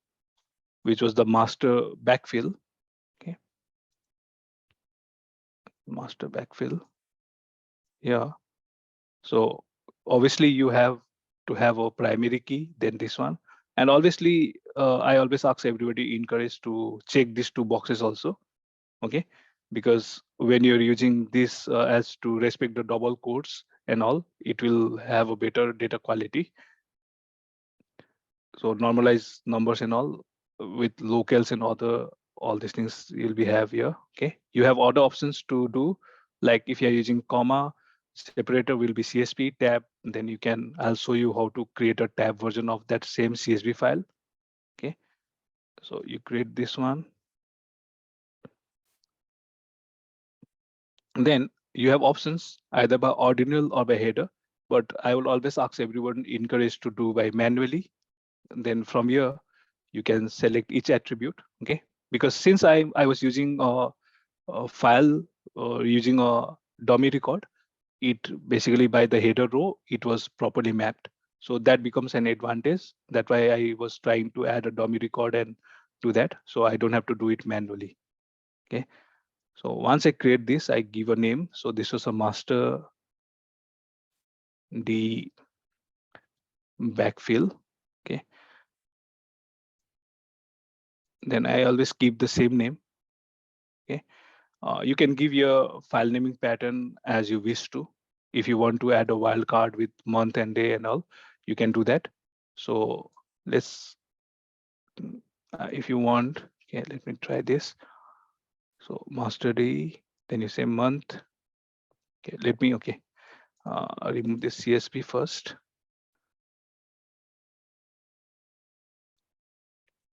which was the master backfill, okay. Master backfill, yeah. So obviously you have to have a primary key, then this one. And obviously, I always ask everybody encouraged to check these two boxes also, okay? Because when you're using this as to respect the double quotes and all, it will have a better data quality. So normalize numbers and all with locals and other all these things you'll be have here. Okay, you have other options to do, like if you're using comma separator will be CSV tab. Then you can I'll show you how to create a tab version of that same CSV file. Okay, so you create this one. Then you have options either by ordinal or by header, but I will always ask everyone encouraged to do by manually. And then from here you can select each attribute. Okay, because since I was using a file using a dummy record, it basically by the header row it was properly mapped, so that becomes an advantage. That's why I was trying to add a dummy record and do that, so I don't have to do it manually. Okay, so once I create this, I give a name. So this was a master D backfill. Okay, then I always keep the same name. Okay, you can give your file naming pattern as you wish to. If you want to add a wildcard with month and day and all, you can do that. So let's, if you want, okay, let me try this. So master day, then you say month. Okay, let me, okay, remove this CSV first.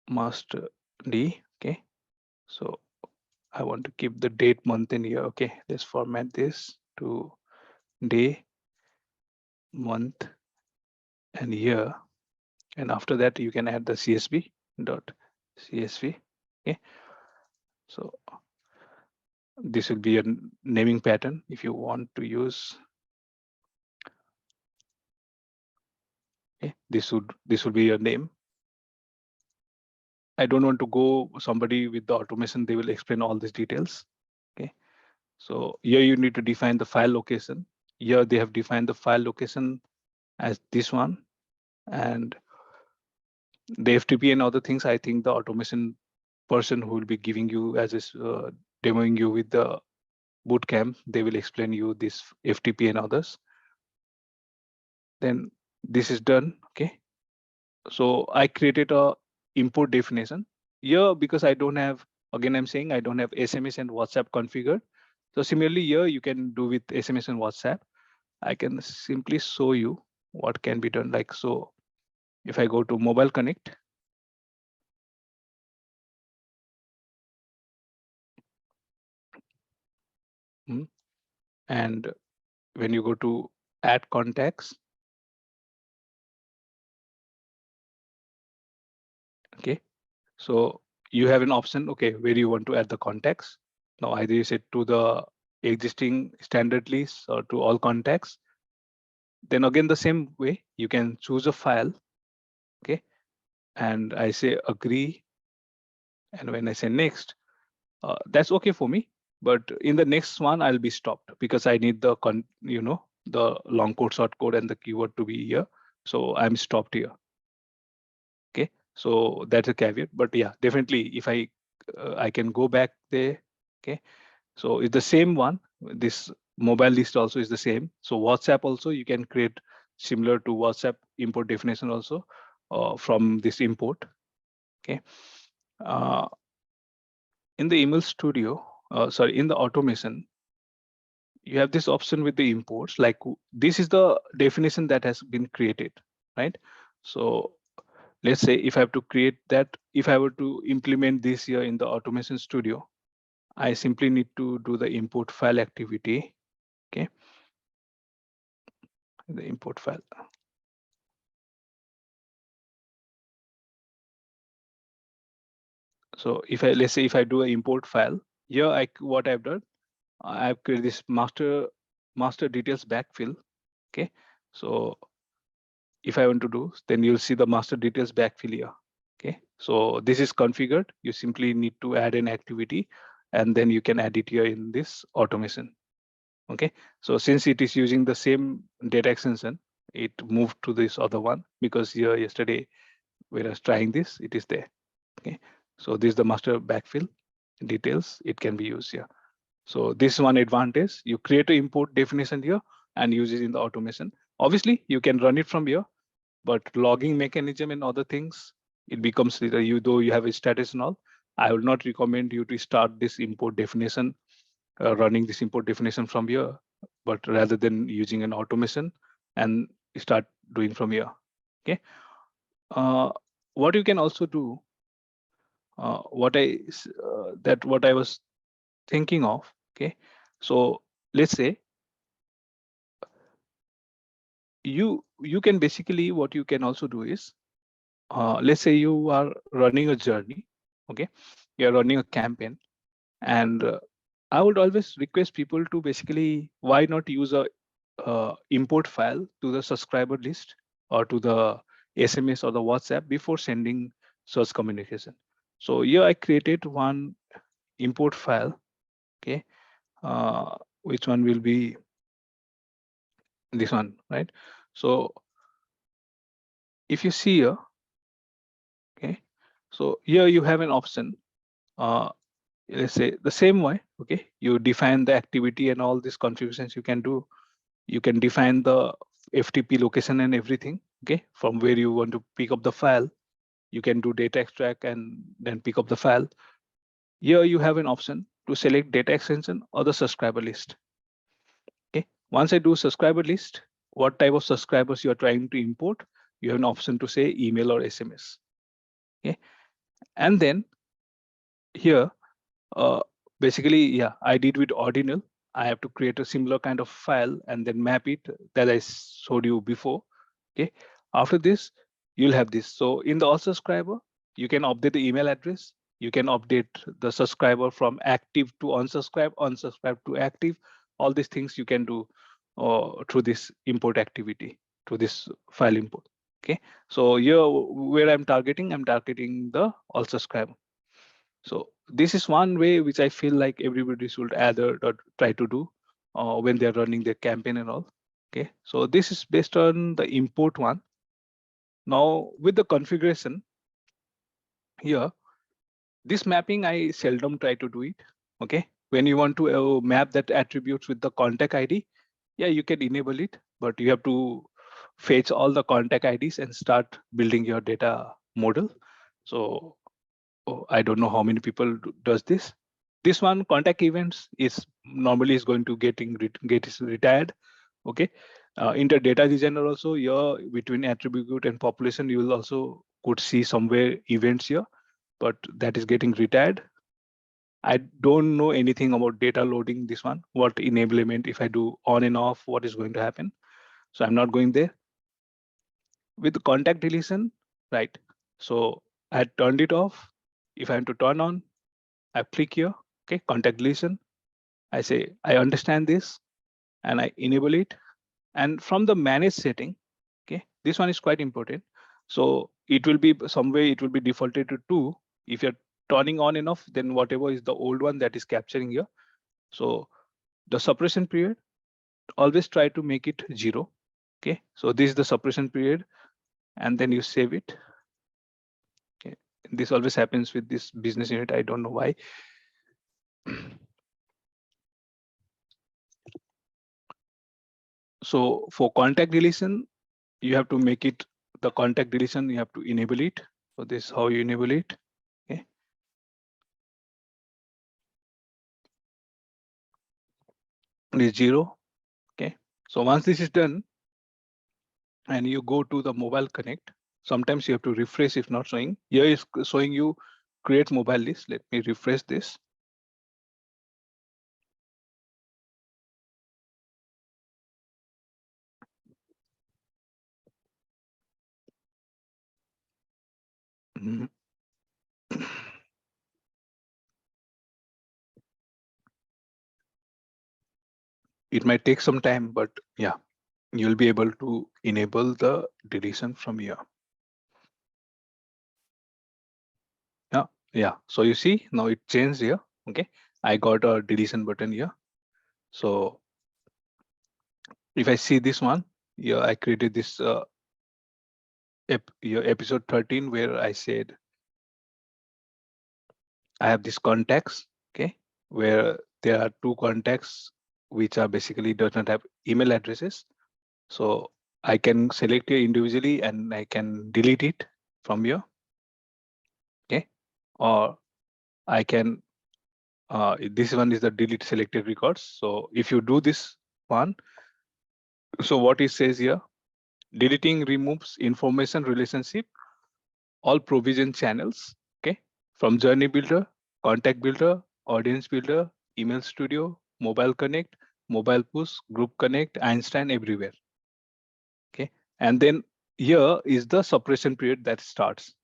Master D, okay. So I want to keep the date, month and year. Okay, let's format this to day, month and year. And after that, you can add the CSV dot CSV. Okay, so this will be a naming pattern if you want to use. Okay, this will be your name. I don't want to go somebody with the automation, they will explain all these details. Okay, so here you need to define the file location. Here they have defined the file location as this one, and the FTP and other things. I think the automation person who will be giving you as is demoing you with the bootcamp, they will explain you this FTP and others. Then this is done. Okay, so I created a import definition here because I don't have, again I'm saying I don't have SMS and WhatsApp configured. So similarly here you can do with SMS and WhatsApp. I can simply show you what can be done. Like, so if I go to mobile connect, and when you go to add contacts. Okay, so you have an option, okay, where you want to add the contacts. Now either you set to the existing standard list or to all contacts. Then again, the same way, you can choose a file, okay, and I say agree. And when I say next, that's okay for me. But in the next one, I'll be stopped because I need the the long code, short code, and the keyword to be here. So I'm stopped here. Okay, so that's a caveat. But yeah, definitely, if I can go back there. Okay, so it's the same one. This mobile list also is the same. So WhatsApp also you can create similar to WhatsApp import definition also from this import. Okay, uh, in the email studio, sorry, in the automation, you have this option with the imports. Like this is the definition that has been created, right? So let's say if I have to create that, if I were to implement this here in the automation studio, I simply need to do the import file activity. Okay, the import file. So if I, let's say if I do an import file here, what I've done, I've created this master details backfill. Okay, so if I want to do, then you'll see the master details backfill here. Okay, so this is configured. You simply need to add an activity, and then you can add it here in this automation. Okay, so since it is using the same data extension, it moved to this other one because here yesterday when I was trying this, it is there. Okay, so this is the master backfill details. It can be used here. So this one advantage, you create an import definition here and use it in the automation. Obviously, you can run it from here, but logging mechanism and other things, it becomes later. You though you have a status and all, I would not recommend you to start this import definition, running this import definition from here, but rather than using an automation and start doing from here. Okay. What you can also do, what I was thinking of. Okay, so let's say you can basically, what you can also do is, let's say you are running a journey. Okay, you're running a campaign, and I would always request people to basically, why not use a import file to the subscriber list or to the SMS or the WhatsApp before sending such communication. So here I created one import file. Okay, which one will be this one, right? So if you see here, okay, so here you have an option. Uh, let's say the same way. Okay, you define the activity and all these configurations you can do. You can define the FTP location and everything. Okay, from where you want to pick up the file, you can do data extract and then pick up the file. Here you have an option to select data extension or the subscriber list. Okay, once I do subscriber list, what type of subscribers you are trying to import, you have an option to say email or SMS. Okay, and then here, uh, basically, yeah, I did with ordinal. I have to create a similar kind of file and then map it that I showed you before. Okay, after this, you'll have this. So in the all subscriber, you can update the email address. You can update the subscriber from active to unsubscribe to active. All these things you can do through this import activity, through this file import. Okay, so here where I'm targeting the all subscriber. So this is one way which I feel like everybody should either or try to do when they're running their campaign and all. Okay, so this is based on the import one. Now with the configuration here, this mapping I seldom try to do it. Okay, when you want to map that attributes with the contact ID, yeah, you can enable it, but you have to fetch all the contact IDs and start building your data model. So I don't know how many people does this. This one contact events is normally is going to get retired. Okay, inter data designer also here between attribute and population you will also could see somewhere events here, but that is getting retired. I don't know anything about data loading this one. What enablement if I do on and off, what is going to happen? So I'm not going there. With the contact deletion, right? So I turned it off. If I am to turn on, I click here, okay, contact deletion. I say, I understand this and I enable it. And from the manage setting, okay, this one is quite important. So it will be some way, it will be defaulted to 2. If you're turning on enough, then whatever is the old one that is capturing here. So the suppression period, always try to make it 0. Okay, so this is the suppression period, and then you save it. Okay, this always happens with this business unit. I don't know why. So for contact deletion, you have to make it the contact deletion, you have to enable it. So this is how you enable it. Okay. It is 0. Okay. So once this is done and you go to the mobile connect, sometimes you have to refresh if not showing. Here is showing you create mobile list. Let me refresh this. Mhm. It might take some time, but yeah, you'll be able to enable the deletion from here. Yeah, yeah. So you see now it changed here. Okay, I got a deletion button here. So if I see this one, yeah, I created this episode 13 where I said I have this contacts, okay, where there are 2 contacts which are basically does not have email addresses. So I can select here individually and I can delete it from here, okay, or I can this one is the delete selected records. So if you do this one, so what it says here, deleting removes information relationship, all provision channels, okay, from journey builder, contact builder, audience builder, email studio, mobile connect, mobile push, group connect, Einstein, everywhere. Okay. And then here is the suppression period that starts.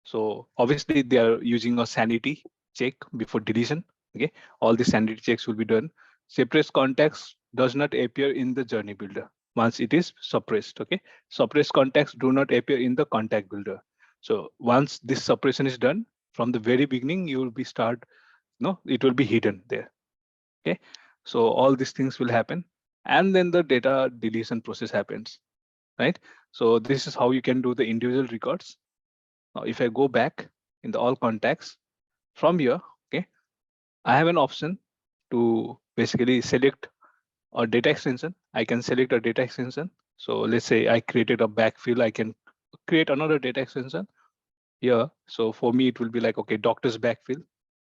So obviously they are using a sanity check before deletion. Okay. All the sanity checks will be done. Suppressed contacts does not appear in the journey builder once it is suppressed. Okay. Suppressed contacts do not appear in the contact builder. So once this suppression is done, from the very beginning, you will be start, no, it will be hidden there. Okay. So all these things will happen. And then the data deletion process happens, right? So this is how you can do the individual records. Now, if I go back in the all contacts from here, okay, I have an option to basically select a data extension. I can select a data extension. So let's say I created a backfill. I can create another data extension here. So for me, it will be like, okay, doctors backfill.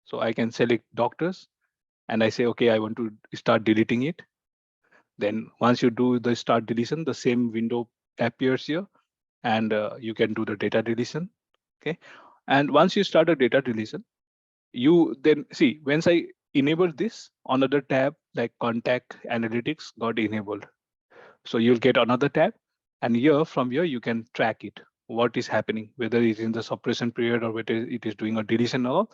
So I can select doctors and I say, okay, I want to start deleting it. Then once you do the start deletion, the same window appears here and you can do the data deletion. Okay. And once you start a data deletion, you then see once I enable this, another tab like contact analytics got enabled. So you'll get another tab and here from here you can track it, what is happening, whether it's in the suppression period or whether it is doing a deletion or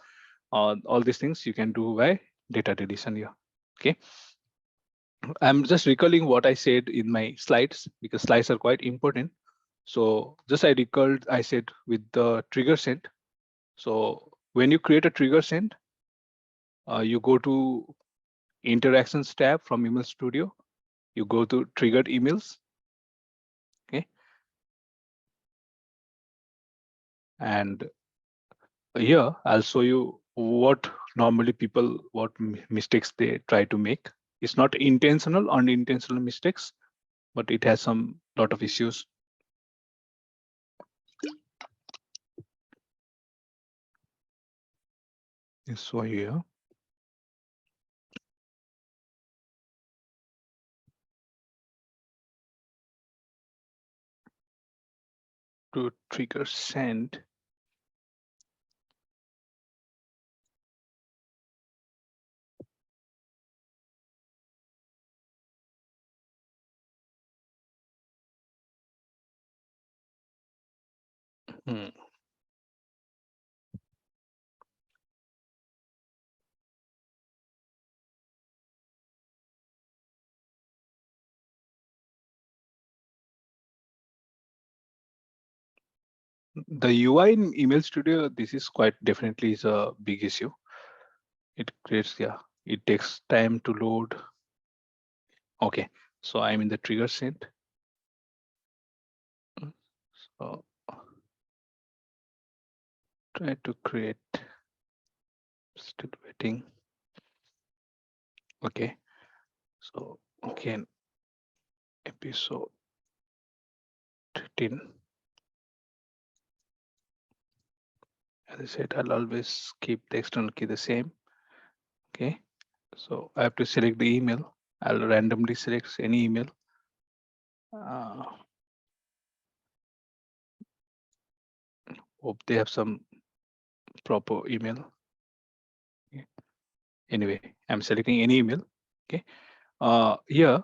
all these things you can do by data deletion here. Okay. I'm just recalling what I said in my slides because slides are quite important. So just I recalled, I said with the trigger sent. So when you create a trigger sent, you go to interactions tab from email studio. You go to triggered emails. Okay. And here I'll show you what normally people, what mistakes they try to make. It's not intentional, unintentional mistakes, but it has some lot of issues. So here. To trigger send. Hmm. The UI in Email Studio, this is quite definitely is a big issue. It creates, yeah, it takes time to load. Okay, so I'm in the trigger sent. So try to create, still waiting. Okay, so again, episode 13. As I said, I'll always keep the external key the same. Okay, so I have to select the email. I'll randomly select any email. Hope they have some proper email. Okay. Anyway, I'm selecting any email. Okay, here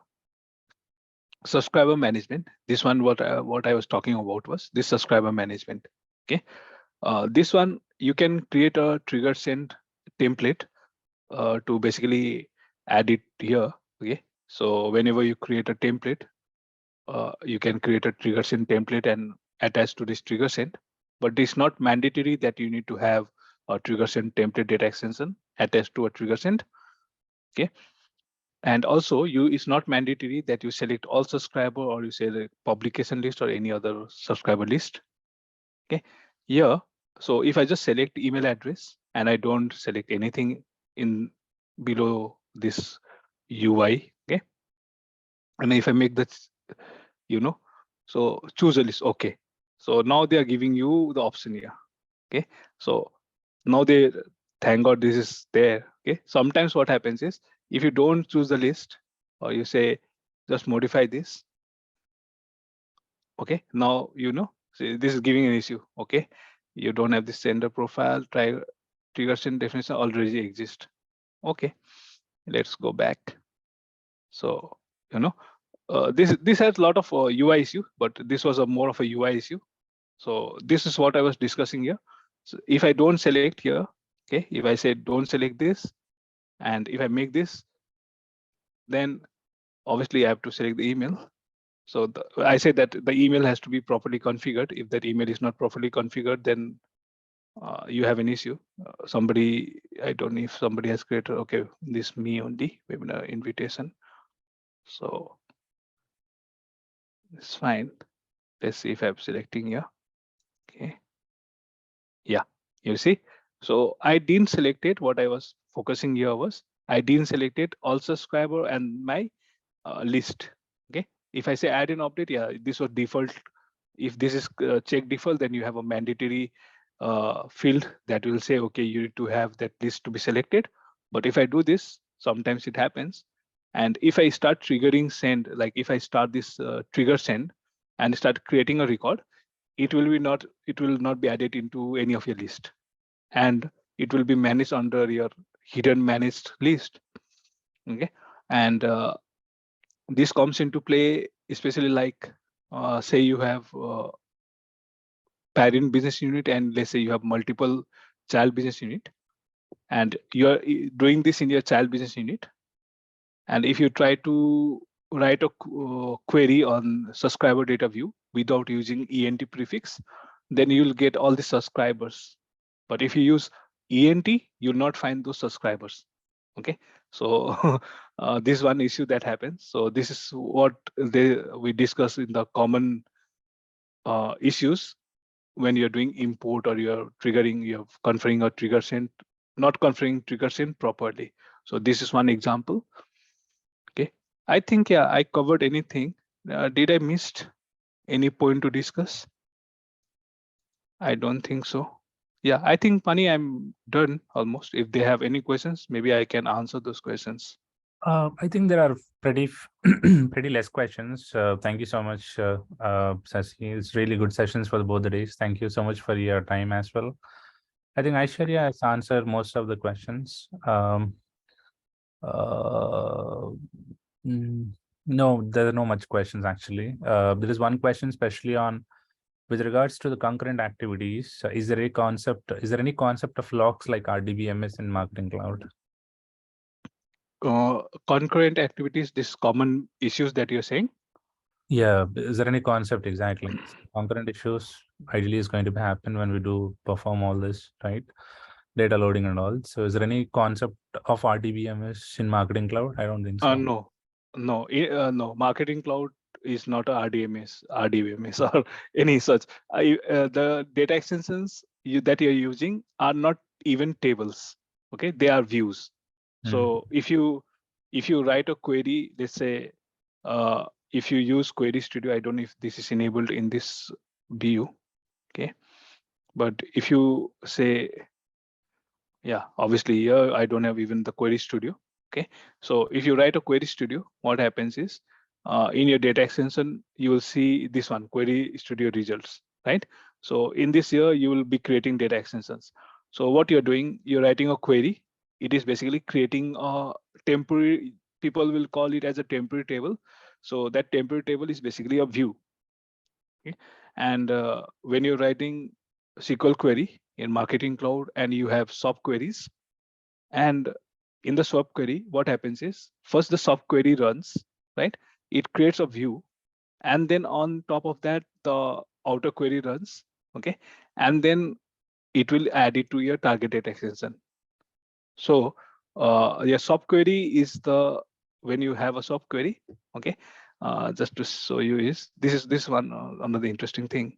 subscriber management. This one, what I was talking about was this subscriber management. Okay, this one you can create a trigger send template to basically add it here. Okay, so whenever you create a template, you can create a trigger send template and attach to this trigger send. But it's not mandatory that you need to have a trigger send template data extension attached to a trigger send. Okay, and also it's not mandatory that you select all subscriber or you say the publication list or any other subscriber list. Okay, here, so if I just select email address and I don't select anything in below this UI, okay, and if I make this, so choose a list. Okay, so now they are giving you the option here. Okay, so now they, thank God this is there. Okay, sometimes what happens is if you don't choose the list or you say just modify this. Okay, now so this is giving an issue. Okay, you don't have the sender profile. Try trigger send definition already exist. Okay, let's go back. So this has a lot of UI issue, but this was a more of a UI issue. So this is what I was discussing here. So if I don't select here, okay, if I say don't select this, and if I make this, then obviously I have to select the email. So I said that the email has to be properly configured. If that email is not properly configured, then you have an issue. Somebody, I don't know if somebody has created, okay, this me only webinar invitation. So it's fine. Let's see if I'm selecting here. Okay. Yeah, you see. So I didn't select it. What I was focusing here was I didn't select it all subscriber and my list. Okay. If I say add an update, yeah, this was default. If this is check default, then you have a mandatory field that will say, okay, you need to have that list to be selected. But if I do this, sometimes it happens. And if I start triggering send, like if I start this trigger send and start creating a record, it will not be added into any of your list, and it will be managed under your hidden managed list. Okay, and this comes into play especially like say you have parent business unit, and let's say you have multiple child business unit, and you're doing this in your child business unit, and if you try to write a query on subscriber data view without using ent prefix, then you'll get all the subscribers. But if you use ent, you'll not find those subscribers. Okay, so this one issue that happens. So this is what we discuss in the common issues when you're doing import or you're conferring a trigger send, not conferring trigger send properly. So this is one example. Okay, I think, yeah, I covered anything. Did I missed any point to discuss? I don't think so. Yeah, I think, Pani, I'm done almost. If they have any questions, maybe I can answer those questions. I think there are pretty less questions. Thank you so much, Sasi. It's really good sessions for both the days. Thank you so much for your time as well. I think Aishwarya has answered most of the questions. Uh, no, there are no much questions actually. There is one question, especially on With regards to the concurrent activities, is there any concept of locks like RDBMS in Marketing Cloud? Concurrent activities, this common issues that you're saying? Yeah, is there any concept exactly? Concurrent issues ideally is going to happen when we do perform all this, right? Data loading and all. So is there any concept of RDBMS in Marketing Cloud? I don't think so. No. Marketing Cloud is not a RDBMS or any such. The data extensions that you're using are not even tables. Okay, they are views. So if you write a query, let's say, if you use Query Studio, I don't know if this is enabled in this view. Okay, but if you say, yeah, obviously here I don't have even the Query Studio. Okay, so if you write a Query Studio, what happens is in your data extension, you will see this one, Query Studio results, right? So in this year, you will be creating data extensions. So what you're doing, you're writing a query. It is basically creating a temporary, people will call it as a temporary table. So that temporary table is basically a view. Okay? And when you're writing SQL query in Marketing Cloud and you have sub queries, and in the sub query, what happens is first the sub query runs, right? It creates a view, and then on top of that, the outer query runs, okay? And then it will add it to your target data extension. So your sub query is the, when you have a sub query, okay? Just to show you is this one another interesting thing.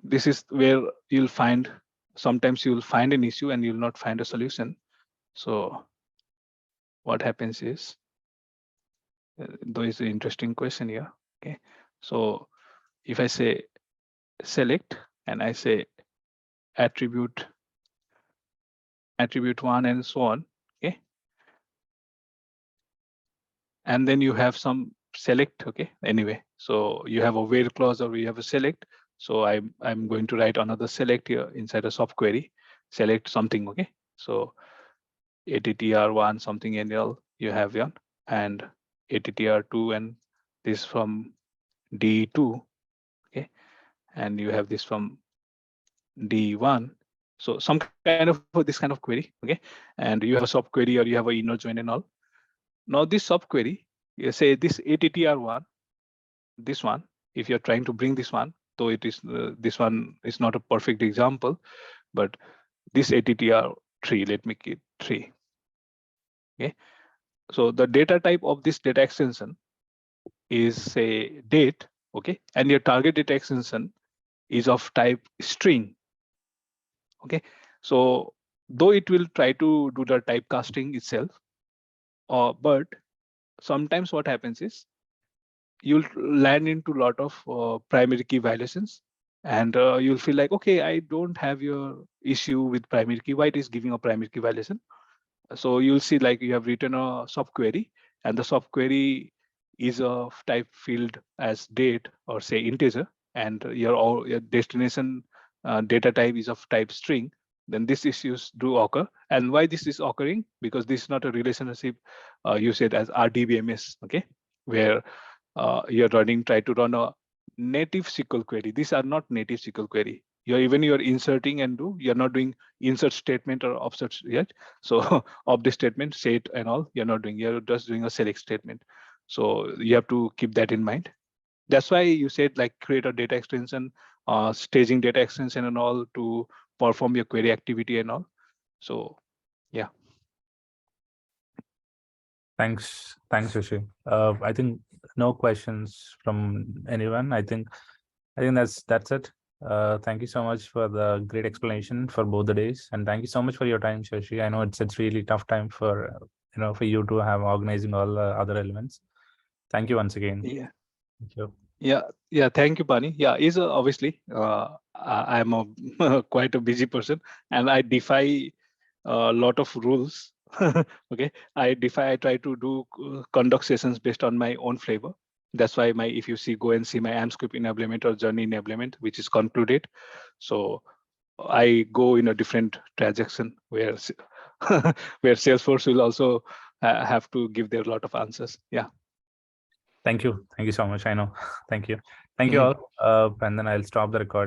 This is where you'll find, sometimes you'll find an issue and you'll not find a solution. So what happens is, though is an interesting question here. Okay, so if I say select and I say attribute one and so on, okay, and then you have some select, okay, anyway, so you have a where clause or you have a select. So I'm going to write another select here inside a sub query, select something, okay. So attr1 something nl you have one, and attr2, and this from d2, okay, and you have this from d1. So some kind of this kind of query, okay, and you have a sub query or you have a inner join and all. Now this sub query, you say this attr1, this one, if you're trying to bring this one, though it is this one is not a perfect example, but this attr3, let me keep 3, okay. So the data type of this data extension is say date, okay, and your target data extension is of type string, okay. So though it will try to do the typecasting itself, but sometimes what happens is you'll land into a lot of primary key violations, and you'll feel like, okay, I don't have your issue with primary key, why it is giving a primary key violation. So you'll see like you have written a subquery, and the subquery is of type field as date or say integer, and your destination data type is of type string. Then these issues do occur. And why this is occurring? Because this is not a relationship you said as RDBMS, okay, where you're try to run a native SQL query. These are not native SQL query. You're inserting and you're not doing insert statement or offset yet. So of the statement, set and all, you're not doing, you're just doing a select statement. So you have to keep that in mind. That's why you said like create a data extension, staging data extension and all to perform your query activity and all. So yeah. Thanks, Rishi. I think no questions from anyone. I think that's it. Thank you so much for the great explanation for both the days, and thank you so much for your time, Shashi. I know it's really tough time for for you to have organizing all the other elements. Thank you once again. Yeah. Thank you. Yeah. Thank you, Pani. Yeah, is obviously I'm a quite a busy person, and I defy a lot of rules. Okay, I try to do conduct sessions based on my own flavor. That's why if you see, go and see my AMScript enablement or journey enablement, which is concluded. So I go in a different transaction where where Salesforce will also have to give their lot of answers. Yeah. Thank you so much. I know. Thank you. Thank you Mhm. all. And then I'll stop the recording.